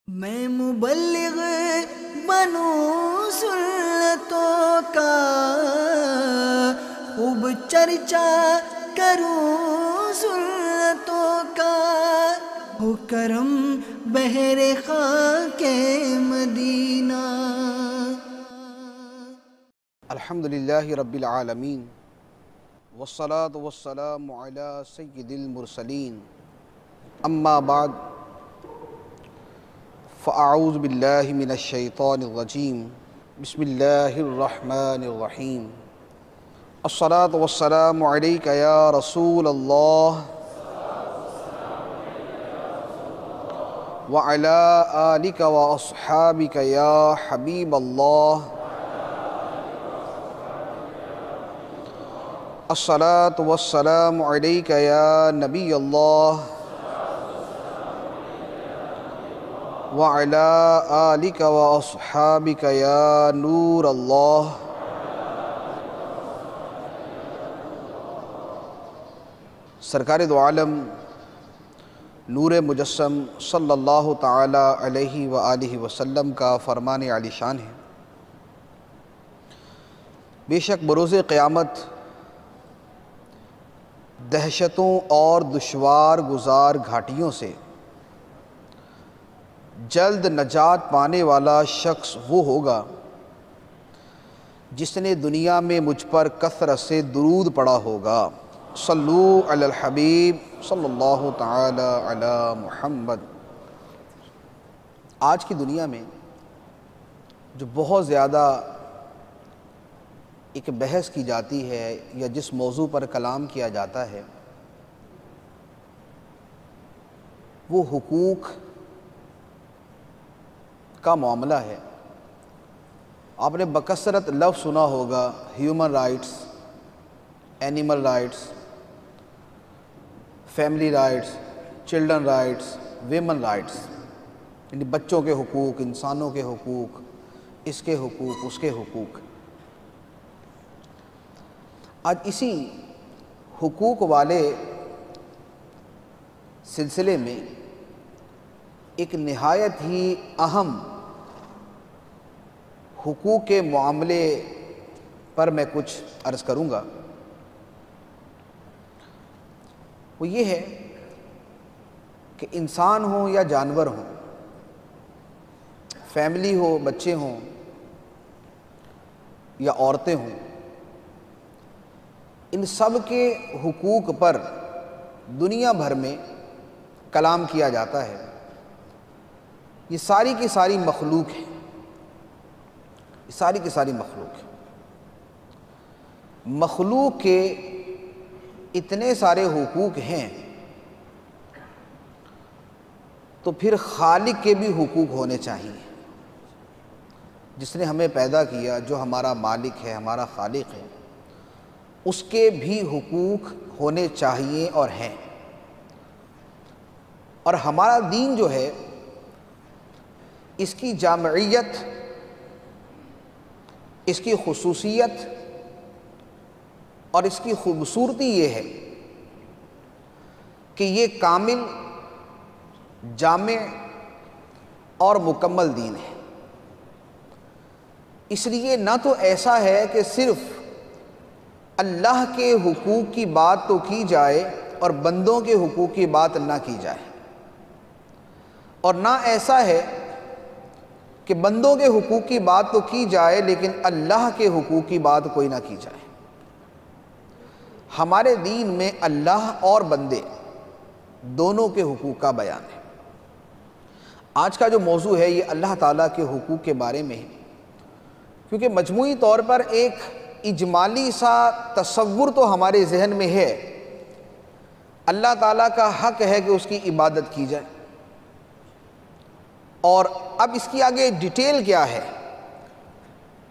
میں مبلغ بنوں سنتوں کا، خوب چرچا کروں سنتوں کا، ہو کرم بہر خاک مدینہ۔ الحمدللہ رب العالمین، والصلاة والسلام علی سید المرسلین، اما بعد فاعوذ باللہ من الشیطان الرجیم، بسم اللہ الرحمن الرحیم۔ الصلاة والسلام علیک یا رسول اللہ وعلی آلک واصحابک یا حبیب اللہ۔ الصلاة والسلام علیک یا نبی اللہ وعلی آلک واصحابک یا نور اللہ۔ سرکار دو عالم نور مجسم صلی اللہ تعالی علیہ وآلہ وسلم کا فرمان عالی شان ہے، بے شک بروز قیامت دہشتوں اور دشوار گزار گھاٹیوں سے جلد نجات پانے والا شخص وہ ہوگا جس نے دنیا میں مجھ پر کثرت سے درود پڑھا ہوگا۔ صلو علی الحبیب صلی اللہ تعالی علی محمد۔ آج کی دنیا میں جو بہت زیادہ ایک بحث کی جاتی ہے یا جس موضوع پر کلام کیا جاتا ہے وہ حقوق کا معاملہ ہے۔ آپ نے بکثرت لفظ سنا ہوگا، human rights, animal rights, family rights, children rights, women rights, یعنی بچوں کے حقوق، انسانوں کے حقوق، اس کے حقوق، اس کے حقوق۔ آج اسی حقوق والے سلسلے میں ایک نہایت ہی اہم حقوق کے معاملے پر میں کچھ عرض کروں گا۔ وہ یہ ہے کہ انسان ہوں یا جانور ہوں، فیملی ہو، بچے ہوں یا عورتیں ہوں، ان سب کے حقوق پر دنیا بھر میں کلام کیا جاتا ہے۔ یہ ساری کی ساری مخلوق ہے، یہ ساری کی ساری مخلوق ہے۔ مخلوق کے اتنے سارے حقوق ہیں تو پھر خالق کے بھی حقوق ہونے چاہیے، جس نے ہمیں پیدا کیا، جو ہمارا مالک ہے، ہمارا خالق ہے، اس کے بھی حقوق ہونے چاہیے اور ہیں۔ اور ہمارا دین جو ہے، اس کی جامعیت، اس کی خصوصیت اور اس کی خوبصورتی یہ ہے کہ یہ کامل، جامع اور مکمل دین ہے۔ اس لیے نہ تو ایسا ہے کہ صرف اللہ کے حقوق کی بات تو کی جائے اور بندوں کے حقوق کی بات نہ کی جائے، اور نہ ایسا ہے کہ بندوں کے حقوق کی بات تو کی جائے لیکن اللہ کے حقوق کی بات کوئی نہ کی جائے۔ ہمارے دین میں اللہ اور بندے دونوں کے حقوق کا بیان ہے۔ آج کا جو موضوع ہے یہ اللہ تعالیٰ کے حقوق کے بارے میں ہے، کیونکہ مجموعی طور پر ایک اجمالی سا تصور تو ہمارے ذہن میں ہے، اللہ تعالیٰ کا حق ہے کہ اس کی عبادت کی جائے، اور اب اس کی آگے ڈیٹیل کیا ہے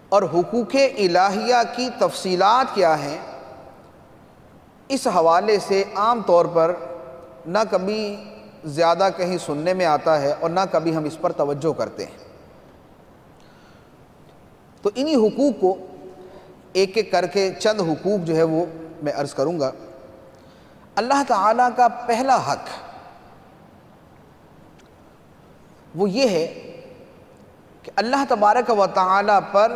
اور حقوق الہیہ کی تفصیلات کیا ہیں، اس حوالے سے عام طور پر نہ کبھی زیادہ کہیں سننے میں آتا ہے اور نہ کبھی ہم اس پر توجہ کرتے ہیں۔ تو انہی حقوق کو ایک ایک کر کے چند حقوق جو ہے وہ میں عرض کروں گا۔ اللہ تعالیٰ کا پہلا حق وہ یہ ہے کہ اللہ تبارک و تعالی پر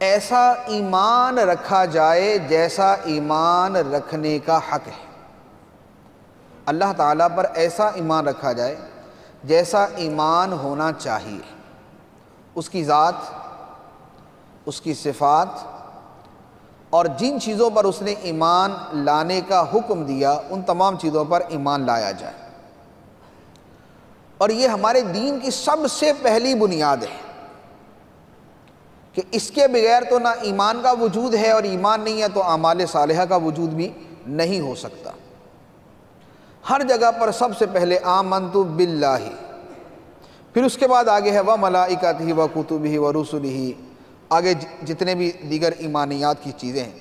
ایسا ایمان رکھا جائے جیسا ایمان رکھنے کا حق ہے۔ اللہ تعالیٰ پر ایسا ایمان رکھا جائے جیسا ایمان ہونا چاہیے، اس کی ذات، اس کی صفات اور جن چیزوں پر اس نے ایمان لانے کا حکم دیا ان تمام چیزوں پر ایمان لایا جائے۔ اور یہ ہمارے دین کی سب سے پہلی بنیاد ہے کہ اس کے بغیر تو نہ ایمان کا وجود ہے، اور ایمان نہیں ہے تو اعمال صالحہ کا وجود بھی نہیں ہو سکتا۔ ہر جگہ پر سب سے پہلے آمنت باللہ، پھر اس کے بعد آگے ہے وملائکتہ وکتبہ ورسلہ، آگے جتنے بھی دیگر ایمانیات کی چیزیں ہیں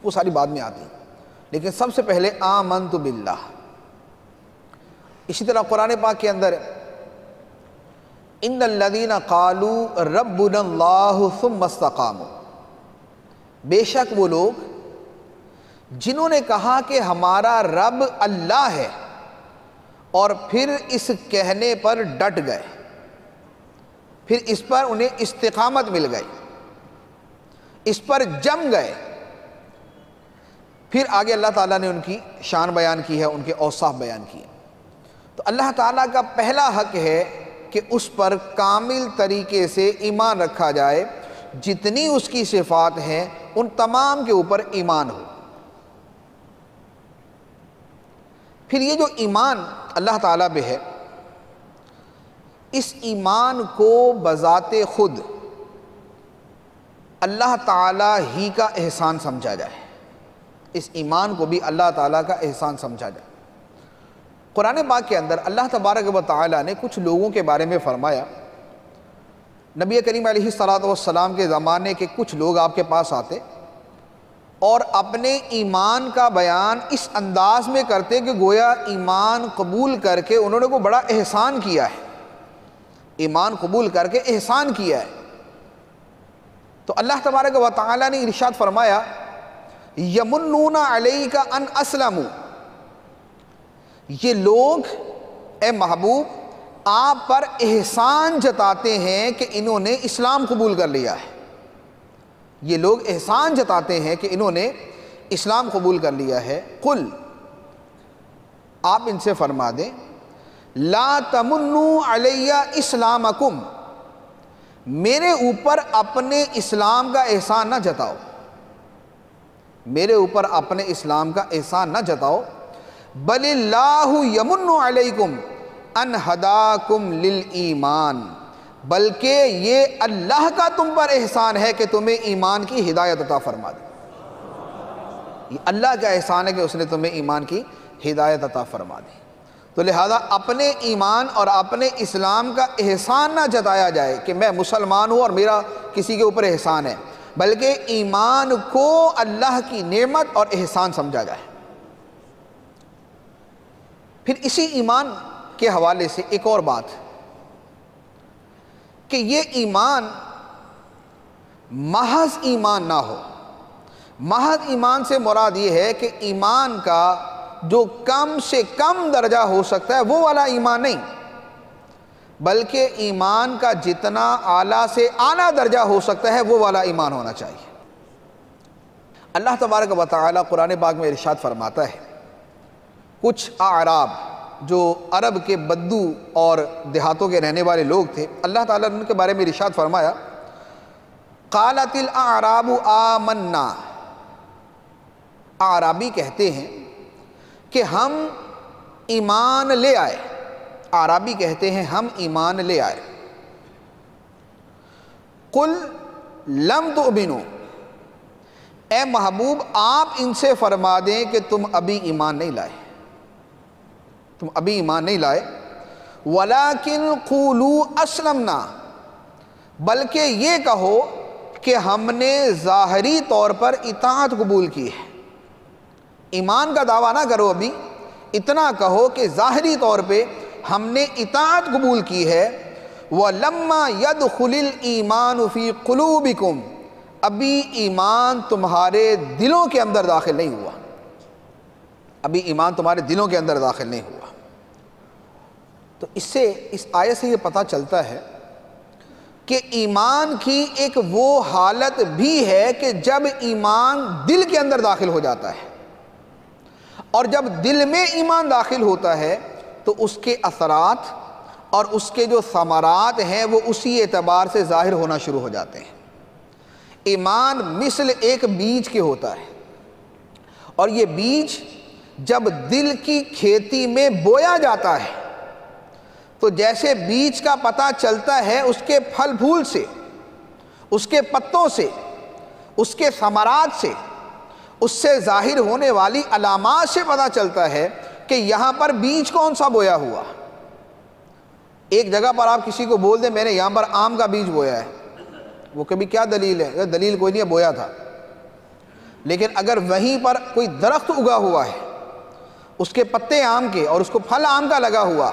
وہ ساری بعد میں آتی ہیں، لیکن سب سے پہلے آمنت باللہ۔ اسی طرح قرآن پاک کے اندر ان الذین قالوا ربنا اللہ ثم استقاموا، بے شک وہ لوگ جنہوں نے کہا کہ ہمارا رب اللہ ہے اور پھر اس کہنے پر ڈٹ گئے، پھر اس پر انہیں استقامت مل گئی، اس پر جم گئے، پھر آگے اللہ تعالیٰ نے ان کی شان بیان کی ہے، ان کے اوصاف بیان کیے۔ تو اللہ تعالیٰ کا پہلا حق ہے کہ اس پر کامل طریقے سے ایمان رکھا جائے، جتنی اس کی صفات ہیں ان تمام کے اوپر ایمان ہو۔ پھر یہ جو ایمان اللہ تعالیٰ پہ ہے، اس ایمان کو بذات خود اللہ تعالیٰ ہی کا احسان سمجھا جائے، اس ایمان کو بھی اللہ تعالیٰ کا احسان سمجھا جائے۔ قرآن پاک کے اندر اللہ تبارک و تعالیٰ نے کچھ لوگوں کے بارے میں فرمایا۔ نبی کریم علیہ الصلوۃ والسلام کے زمانے کے کچھ لوگ آپ کے پاس آتے اور اپنے ایمان کا بیان اس انداز میں کرتے کہ گویا ایمان قبول کر کے انہوں نے کوئی بڑا احسان کیا ہے، ایمان قبول کر کے احسان کیا ہے۔ تو اللہ تبارک و تعالیٰ نے ارشاد فرمایا یمنون علیک ان اسلموا، یہ لوگ اے محبوب آپ پر احسان جتاتے ہیں کہ انہوں نے اسلام قبول کر لیا ہے، یہ لوگ احسان جتاتے ہیں کہ انہوں نے اسلام قبول کر لیا ہے۔ قل، آپ ان سے فرما دیں لا تمنوا علی اسلامکم، میرے اوپر اپنے اسلام کا احسان نہ جتاؤ، میرے اوپر اپنے اسلام کا احسان نہ جتاؤ، بل اللہ یمن علیکم ان ہداکم للایمان، بلکہ یہ اللہ کا تم پر احسان ہے کہ تمہیں ایمان کی ہدایت عطا فرما دے، یہ اللہ کا احسان ہے کہ اس نے تمہیں ایمان کی ہدایت عطا فرما دی۔ تو لہذا اپنے ایمان اور اپنے اسلام کا احسان نہ جتایا جائے کہ میں مسلمان ہوں اور میرا کسی کے اوپر احسان ہے، بلکہ ایمان کو اللہ کی نعمت اور احسان سمجھا جائے۔ پھر اسی ایمان کے حوالے سے ایک اور بات کہ یہ ایمان محض ایمان نہ ہو۔ محض ایمان سے مراد یہ ہے کہ ایمان کا جو کم سے کم درجہ ہو سکتا ہے وہ والا ایمان نہیں، بلکہ ایمان کا جتنا اعلیٰ سے اعلیٰ درجہ ہو سکتا ہے وہ والا ایمان ہونا چاہیے۔ اللہ تبارک و تعالیٰ قرآن پاک میں ارشاد فرماتا ہے، کچھ اعراب جو عرب کے بدو اور دیہاتوں کے رہنے والے لوگ تھے، اللہ تعالیٰ نے ان کے بارے میں ارشاد فرمایا قالت الاعراب آمنا، اعرابی کہتے ہیں کہ ہم ایمان لے آئے، اعرابی کہتے ہیں ہم ایمان لے آئے۔ قل لم تؤمنوا، اے محبوب آپ ان سے فرما دیں کہ تم ابھی ایمان نہیں لائے، تم ابھی ایمان نہیں لائے، وَلَكِنْ قُولُوا أَسْلَمْنَا، بلکہ یہ کہو کہ ہم نے ظاہری طور پر اطاعت قبول کی ہے۔ ایمان کا دعویٰ نہ کرو، ابھی اتنا کہو کہ ظاہری طور پہ ہم نے اطاعت قبول کی ہے۔ وَلَمَّا يَدْخُلِ الْإِيمَانُ فِي قُلُوبِكُمْ، ابھی ایمان تمہارے دلوں کے اندر داخل نہیں ہوا، ابھی ایمان تمہارے دلوں کے اندر داخل نہیں ہوا۔ تو اس آیت سے یہ پتہ چلتا ہے کہ ایمان کی ایک وہ حالت بھی ہے کہ جب ایمان دل کے اندر داخل ہو جاتا ہے، اور جب دل میں ایمان داخل ہوتا ہے تو اس کے اثرات اور اس کے جو ثمرات ہیں وہ اسی اعتبار سے ظاہر ہونا شروع ہو جاتے ہیں۔ ایمان مثل ایک بیج کے ہوتا ہے، اور یہ بیج جب دل کی کھیتی میں بویا جاتا ہے تو جیسے بیج کا پتہ چلتا ہے اس کے پھل پھول سے، اس کے پتوں سے، اس کے ثمرات سے، اس سے ظاہر ہونے والی علامات سے پتہ چلتا ہے کہ یہاں پر بیج کون سا بویا ہوا۔ ایک جگہ پر آپ کسی کو بول دیں میں نے یہاں پر آم کا بیج بویا ہے، وہ کبھی کیا دلیل ہے؟ دلیل کوئی نہیں ہے، بویا تھا۔ لیکن اگر وہیں پر کوئی درخت اگا ہوا ہے، اس کے پتے آم کے اور اس کو پھل آم کا لگا ہوا،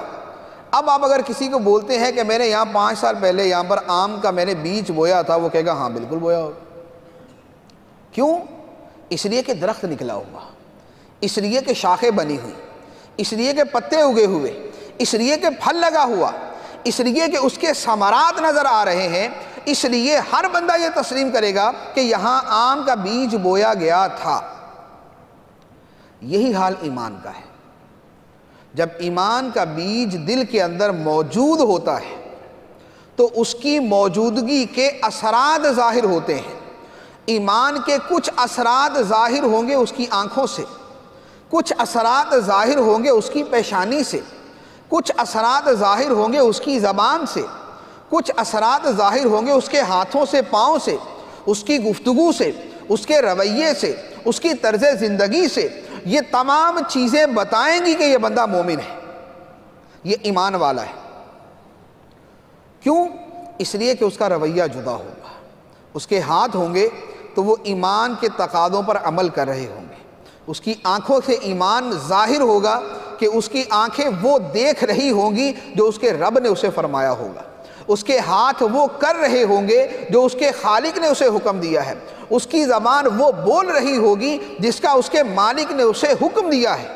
اب آپ اگر کسی کو بولتے ہیں کہ میں نے یہاں 5 سال پہلے یہاں پر آم کا میں نے بیج بویا تھا، وہ کہے گا ہاں بالکل بویا ہوگا۔ کیوں؟ اس لیے کہ درخت نکلا ہوا، اس لیے کہ شاخیں بنی ہوئی، اس لیے کہ پتے اگے ہوئے، اس لیے کہ پھل لگا ہوا، اس لیے کہ اس کے ثمرات نظر آ رہے ہیں، اس لیے ہر بندہ یہ تسلیم کرے گا کہ یہاں آم کا بیج بویا گیا تھا۔ یہی حال ایمان کا ہے۔ جب ایمان کا بیج دل کے اندر موجود ہوتا ہے تو اس کی موجودگی کے اثرات ظاہر ہوتے ہیں۔ ایمان کے کچھ اثرات ظاہر ہوں گے اس کی آنکھوں سے، کچھ اثرات ظاہر ہوں گے اس کی پیشانی سے، کچھ اثرات ظاہر ہوں گے اس کی زبان سے، کچھ اثرات ظاہر ہوں گے اس کے ہاتھوں سے، پاؤں سے، اس کی گفتگو سے، اس کے رویے سے، اس کی طرز زندگی سے۔ یہ تمام چیزیں بتائیں گی کہ یہ بندہ مومن ہے، یہ ایمان والا ہے۔ کیوں؟ اس لیے کہ اس کا رویہ جدا ہوگا، اس کے ہاتھ ہوں گے تو وہ ایمان کے تقاضوں پر عمل کر رہے ہوں گے، اس کی آنکھوں سے ایمان ظاہر ہوگا کہ اس کی آنکھیں وہ دیکھ رہی ہوں گی جو اس کے رب نے اسے فرمایا ہوگا، اس کے ہاتھ وہ کر رہے ہوں گے جو اس کے خالق نے اسے حکم دیا ہے، اس کی زبان وہ بول رہی ہوگی جس کا اس کے مالک نے اسے حکم دیا ہے۔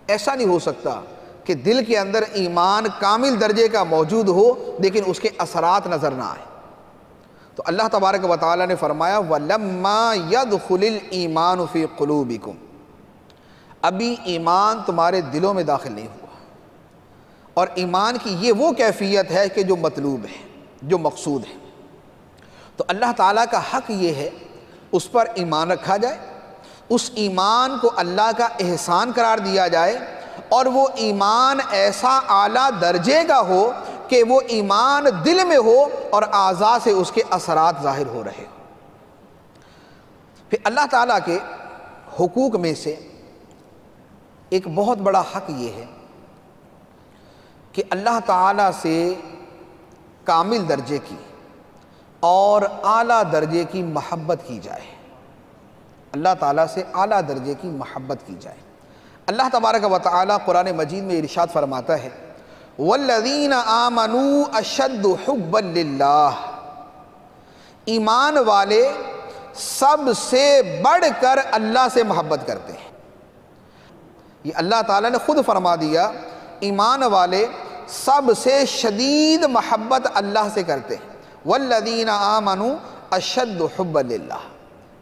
ایسا نہیں ہو سکتا کہ دل کے اندر ایمان کامل درجے کا موجود ہو لیکن اس کے اثرات نظر نہ آئے۔ تو اللہ تبارک و تعالیٰ نے فرمایا وَلَمَّا يَدْخُلِ الْإِيمَانُ فِي قُلُوبِكُمْ، ابھی ایمان تمہارے دلوں میں داخل نہیں ہوا، اور ایمان کی یہ وہ کیفیت ہے کہ جو مطلوب ہے، جو مقصود ہے۔ تو اللہ تعالیٰ کا حق یہ ہے اس پر ایمان رکھا جائے، اس ایمان کو اللہ کا احسان قرار دیا جائے، اور وہ ایمان ایسا اعلیٰ درجے کا ہو کہ وہ ایمان دل میں ہو اور اعضاء سے اس کے اثرات ظاہر ہو رہے ہو۔ پھر اللہ تعالیٰ کے حقوق میں سے ایک بہت بڑا حق یہ ہے کہ اللہ تعالیٰ سے کامل درجے کی اور اعلیٰ درجے کی محبت کی جائے، اللہ تعالیٰ سے اعلیٰ درجے کی محبت کی جائے۔ اللہ تبارک و تعالیٰ قرآن مجید میں ارشاد فرماتا ہے وَالَّذِينَ آمَنُوا أَشَدُّ حُبًّا لِلَّهِ، ایمان والے سب سے بڑھ کر اللہ سے محبت کرتے ہیں۔ یہ اللہ تعالیٰ نے خود فرما دیا، ایمان والے سب سے شدید محبت اللہ سے کرتے ہیں۔ وَالَّذِينَ آمَنُوا أَشَدُّ حُبًّا لِلَّهِ،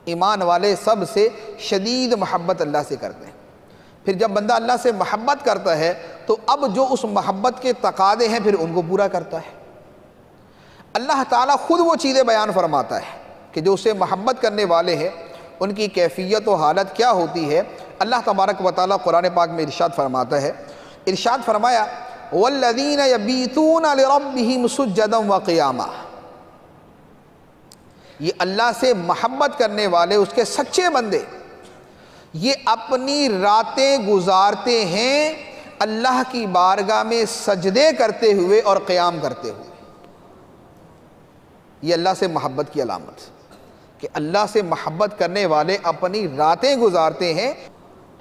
ایمان والے سب سے شدید محبت اللہ سے کرتے ہیں۔ پھر جب بندہ اللہ سے محبت کرتا ہے تو اب جو اس محبت کے تقاضے ہیں پھر ان کو پورا کرتا ہے۔ اللہ تعالیٰ خود وہ چیزیں بیان فرماتا ہے کہ جو اسے محبت کرنے والے ہیں ان کی کیفیت و حالت کیا ہوتی ہے۔ اللہ تبارک و تعالیٰ قرآن پاک میں ارشاد فرماتا ہے، ارشاد فرمایا وَالَّذِينَ يَبِيتُونَ لِرَبِّهِمْ سُجَّدًا وَقِيَامًا، یہ اللہ سے محبت کرنے والے اس کے سچے بندے یہ اپنی راتیں گزارتے ہیں اللہ کی بارگاہ میں سجدے کرتے ہوئے اور قیام کرتے ہوئے۔ یہ اللہ سے محبت کی علامت کہ اللہ سے محبت کرنے والے اپنی راتیں گزارتے ہیں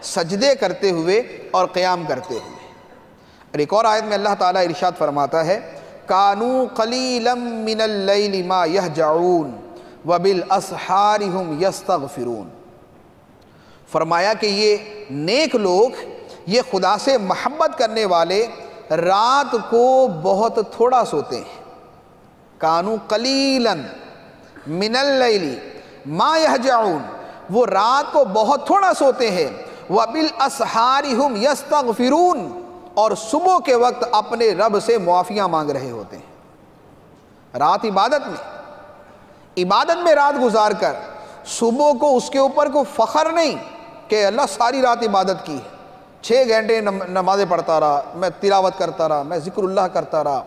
سجدے کرتے ہوئے اور قیام کرتے ہوئے۔ اور ایک اور آیت میں اللہ تعالیٰ ارشاد فرماتا ہے کانوا قلیلا من اللیل ما یہجعون وبالاسحار هم یستغفرون، فرمایا کہ یہ نیک لوگ، یہ خدا سے محبت کرنے والے رات کو بہت تھوڑا سوتے ہیں. کانو قلیلا من اللیل ما یہجعون، وہ رات کو بہت تھوڑا سوتے ہیں. وبالاسحار ہم یستغفرون، اور صبح کے وقت اپنے رب سے معافیاں مانگ رہے ہوتے ہیں. رات عبادت میں رات گزار کر صبح کو اس کے اوپر کوئی فخر نہیں کہ اللہ ساری رات عبادت کی، 6 گھنٹے نمازیں پڑھتا رہا، میں تلاوت کرتا رہا، میں ذکر اللہ کرتا رہا،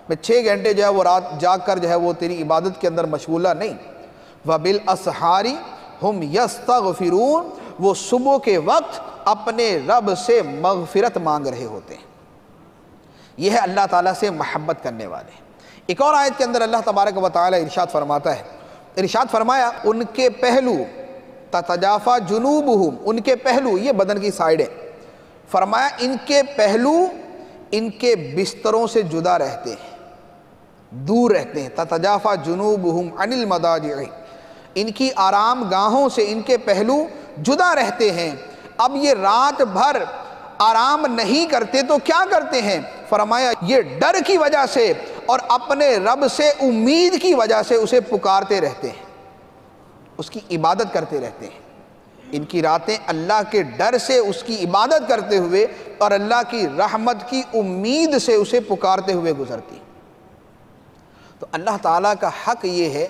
میں 6 گھنٹے جو ہے وہ رات جاگ کر جو ہے وہ تیری عبادت کے اندر مشغولہ نہیں. وبالاسحار ہم یستغفرون، وہ صبح کے وقت اپنے رب سے مغفرت مانگ رہے ہوتے ہیں. یہ ہے اللہ تعالیٰ سے محبت کرنے والے. ایک اور آیت کے اندر اللہ تبارک و تعالیٰ ارشاد فرماتا ہے، ارشاد فرمایا ان کے پہلو تتجافا جنوبہم، ان کے پہلو یہ بدن کی سائڈیں، فرمایا ان کے پہلو ان کے بستروں سے جدا رہتے ہیں، دور رہتے ہیں. تتجافا جنوبہم عن المضاجع، ان کی آرام گاہوں سے ان کے پہلو جدا رہتے ہیں. اب یہ رات بھر آرام نہیں کرتے تو کیا کرتے ہیں؟ فرمایا یہ ڈر کی وجہ سے اور اپنے رب سے امید کی وجہ سے اسے پکارتے رہتے ہیں، اس کی عبادت کرتے رہتے ہیں. ان کی راتیں اللہ کے ڈر سے اس کی عبادت کرتے ہوئے اور اللہ کی رحمت کی امید سے اسے پکارتے ہوئے گزرتی. تو اللہ تعالیٰ کا حق یہ ہے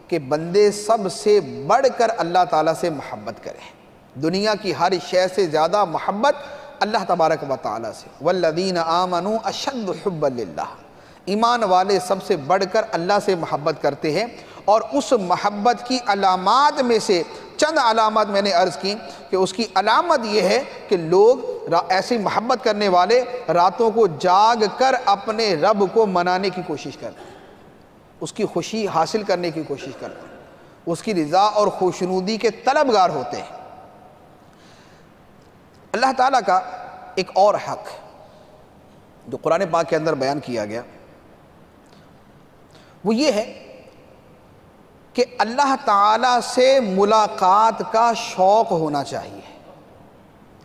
کہ بندے سب سے بڑھ کر اللہ تعالیٰ سے محبت کریں. دنیا کی ہر شے سے زیادہ محبت اللہ تبارک و تعالیٰ سے. والذین آمنوا اشد حبا للہ، ایمان والے سب سے بڑھ کر اللہ سے محبت کرتے ہیں. اور اس محبت کی علامات میں سے چند علامات میں نے عرض کی کہ اس کی علامت یہ ہے کہ لوگ ایسی محبت کرنے والے راتوں کو جاگ کر اپنے رب کو منانے کی کوشش کرتے ہیں، اس کی خوشی حاصل کرنے کی کوشش کرتے ہیں، اس کی رضا اور خوشنودی کے طلبگار ہوتے ہیں. اللہ تعالیٰ کا ایک اور حق جو قرآن پاک کے اندر بیان کیا گیا وہ یہ ہے کہ اللہ تعالیٰ سے ملاقات کا شوق ہونا چاہیے.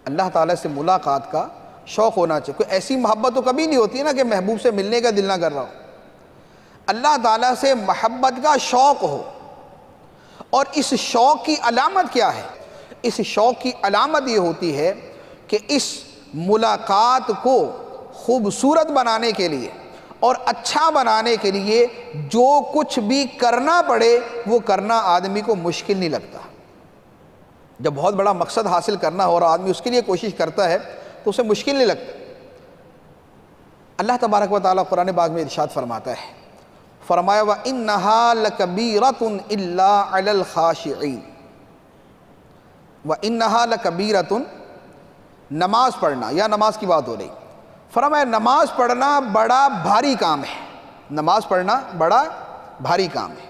اللہ تعالیٰ سے ملاقات کا شوق ہونا چاہیے. کوئی ایسی محبت تو کبھی نہیں ہوتی ہے نا کہ محبوب سے ملنے کا دل نہ کر رہا ہو. اللہ تعالیٰ سے محبت کا شوق ہو. اور اس شوق کی علامت کیا ہے؟ اس شوق کی علامت یہ ہوتی ہے کہ اس ملاقات کو خوبصورت بنانے کے لیے اور اچھا بنانے کے لیے جو کچھ بھی کرنا پڑے وہ کرنا آدمی کو مشکل نہیں لگتا. جب بہت بڑا مقصد حاصل کرنا ہو اور آدمی اس کے لیے کوشش کرتا ہے تو اسے مشکل نہیں لگتا. اللہ تبارک و تعالیٰ قرآن پاک میں ارشاد فرماتا ہے، فرمایا وَإِنَّهَا لَكَبِيرَةٌ إِلَّا عَلَى الْخَاشِعِينَ. وَإِنَّهَا لَكَبِيرَةٌ، نماز پڑھنا یا نماز کی بات ہو رہی. فرمایا نماز پڑھنا بڑا بھاری کام ہے، نماز پڑھنا بڑا بھاری کام ہے.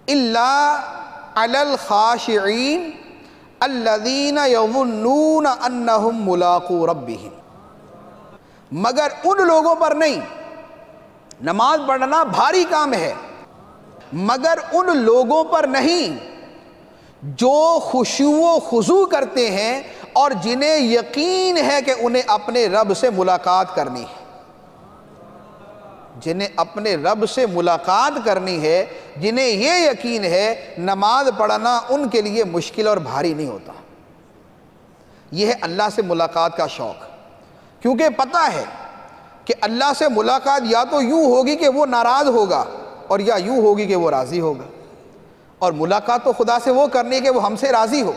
إِلَّا عَلَى الْخَاشِعِينَ الَّذِينَ يَظُنُّونَ أَنَّهُمْ مُلَاقُو رَبِّهِمْ، مگر ان لوگوں پر نہیں. نماز پڑھنا بھاری کام ہے مگر ان لوگوں پر نہیں جو خشوع و خضوع کرتے ہیں اور جنہیں یقین ہے کہ انہیں اپنے رب سے ملاقات کرنی ہے. جنہیں اپنے رب سے ملاقات کرنی ہے، جنہیں یہ یقین ہے نماز پڑھنا ان کے لیے مشکل اور بھاری نہیں ہوتا. یہ ہے اللہ سے ملاقات کا شوق. کیونکہ پتہ ہے کہ اللہ سے ملاقات یا تو یوں ہوگی کہ وہ ناراض ہوگا اور یا یوں ہوگی کہ وہ راضی ہوگا. اور ملاقات تو خدا سے وہ کرنی ہے کہ وہ ہم سے راضی ہو.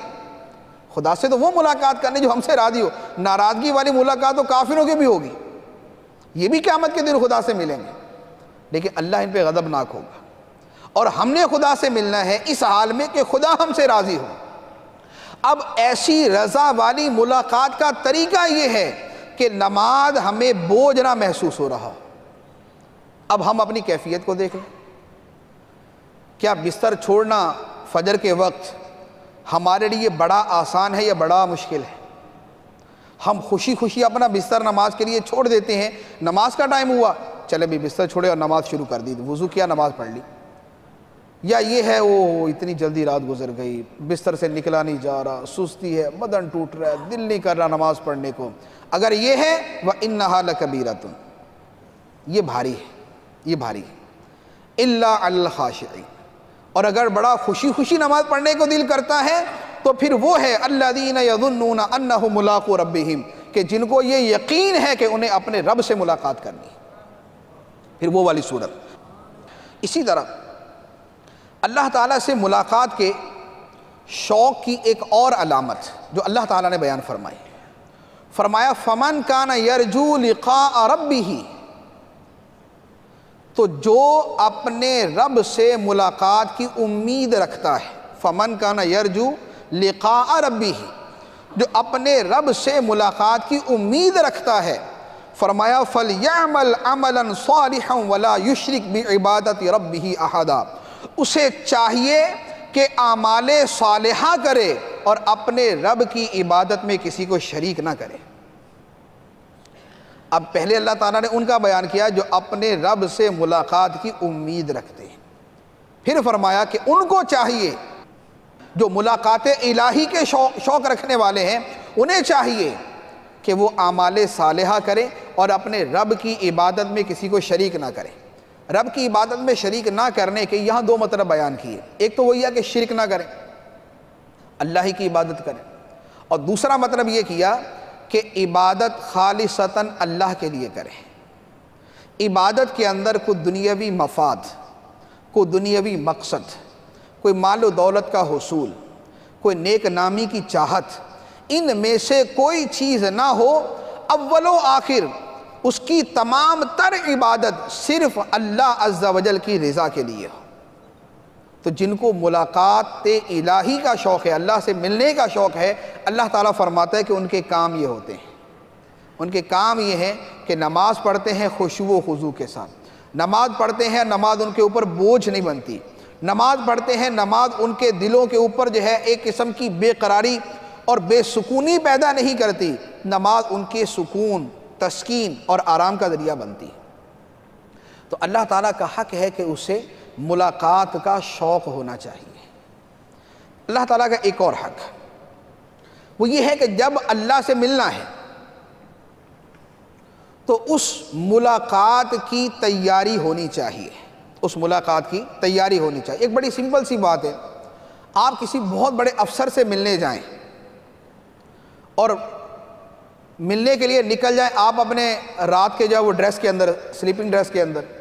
خدا سے تو وہ ملاقات کرنی جو ہم سے راضی ہو. ناراضگی والی ملاقات تو کافروں کی بھی ہوگی، یہ بھی قیامت کے دن خدا سے ملیں گے، لیکن اللہ ان پہ غضبناک ہوگا. اور ہم نے خدا سے ملنا ہے اس حال میں کہ خدا ہم سے راضی ہو. اب ایسی رضا والی ملاقات کا طریقہ یہ ہے کہ نماز ہمیں بوجھ نہ محسوس ہو رہا. اب ہم اپنی کیفیت کو دیکھ لیں. کیا بستر چھوڑنا فجر کے وقت ہمارے لیے بڑا آسان ہے یا بڑا مشکل ہے؟ ہم خوشی خوشی اپنا بستر نماز کے لیے چھوڑ دیتے ہیں. نماز کا ٹائم ہوا، چلے بھی بستر چھوڑے اور نماز شروع کر دی، وضو کیا نماز پڑھ لی. یا یہ ہے وہ اتنی جلدی رات گزر گئی، بستر سے نکلا نہیں جا رہا، سستی ہے، بدن ٹوٹ رہا ہے، دل نہیں کر رہا نماز پڑھنے کو، اگر یہ ہے وَإِنَّهَا لَكَبِيرَةٌ، یہ بھاری ہے، یہ بھاری ہے، إِلَّا عَلَى الْخَاشِعِينَ، اور اگر بڑا خوشی خوشی نماز پڑھنے کو دل کرتا ہے تو پھر وہ ہے الَّذِينَ يَظُنُّونَ أَنَّهُمْ مُلَاقُو رَبِّهِمْ، کہ جن کو یہ یقین ہے کہ انہیں اپنے رب سے ملاقات کرنی ہے، پھر وہ والی صورت۔ اسی طرح اللہ تعالیٰ سے ملاقات کے شوق کی ایک اور علامت جو اللہ تعالیٰ نے بیان فرمائی، فرمایا فَمَنْ كَانَ يَرْجُو لِقَاءَ رَبِّهِ، تو جو اپنے رب سے ملاقات کی امید رکھتا ہے، فَمَنْ كَانَ يَرْجُو لِقَاءَ رَبِّهِ، جو اپنے رب سے ملاقات کی امید رکھتا ہے، فرمایا فَلْيَعْمَلْ عَمَلًا صَالِحًا وَلَا يُشْرِكْ بِعِبَادَةِ رَبِّهِ أَحَدًا، اسے چاہیے کہ اعمال صالحہ کرے اور اپنے رب کی عبادت میں کسی کو شریک نہ کرے۔ اب پہلے اللہ تعالیٰ نے ان کا بیان کیا جو اپنے رب سے ملاقات کی امید رکھتے ہیں، پھر فرمایا کہ ان کو چاہیے جو ملاقات الہی کے شوق رکھنے والے ہیں، انہیں چاہیے کہ وہ اعمال صالحہ کریں اور اپنے رب کی عبادت میں کسی کو شریک نہ کریں۔ رب کی عبادت میں شریک نہ کرنے کے یہاں دو مطلب بیان کیے، ایک تو وہی ہے کہ شرک نہ کریں، اللہ ہی کی عبادت کریں، اور دوسرا مطلب یہ کیا کہ عبادت خالصتاً اللہ کے لیے کریں۔ عبادت کے اندر کوئی دنیاوی مفاد، کوئی دنیاوی مقصد، کوئی مال و دولت کا حصول، کوئی نیک نامی کی چاہت، ان میں سے کوئی چیز نہ ہو، اول و آخر اس کی تمام تر عبادت صرف اللہ عز و جل کی رضا کے لیے ہو۔ تو جن کو ملاقات الہی کا شوق ہے، اللہ سے ملنے کا شوق ہے، اللہ تعالیٰ فرماتا ہے کہ ان کے کام یہ ہوتے ہیں، ان کے کام یہ ہے کہ نماز پڑھتے ہیں خشوع و خضوع کے ساتھ، نماز پڑھتے ہیں، نماز ان کے اوپر بوجھ نہیں بنتی، نماز پڑھتے ہیں، نماز ان کے دلوں کے اوپر جو ہے ایک قسم کی بے قراری اور بے سکونی پیدا نہیں کرتی، نماز ان کے سکون، تسکین اور آرام کا ذریعہ بنتی۔ تو اللہ تعالیٰ کا حق ہے کہ اسے ملاقات کا شوق ہونا چاہیے۔ اللہ تعالیٰ کا ایک اور حق وہ یہ ہے کہ جب اللہ سے ملنا ہے تو اس ملاقات کی تیاری ہونی چاہیے، اس ملاقات کی تیاری ہونی چاہیے۔ ایک بڑی سمپل سی بات ہے، آپ کسی بہت بڑے افسر سے ملنے جائیں اور ملنے کے لیے نکل جائیں، آپ اپنے رات کے جو وہ ڈریس کے اندر، سلیپنگ ڈریس کے اندر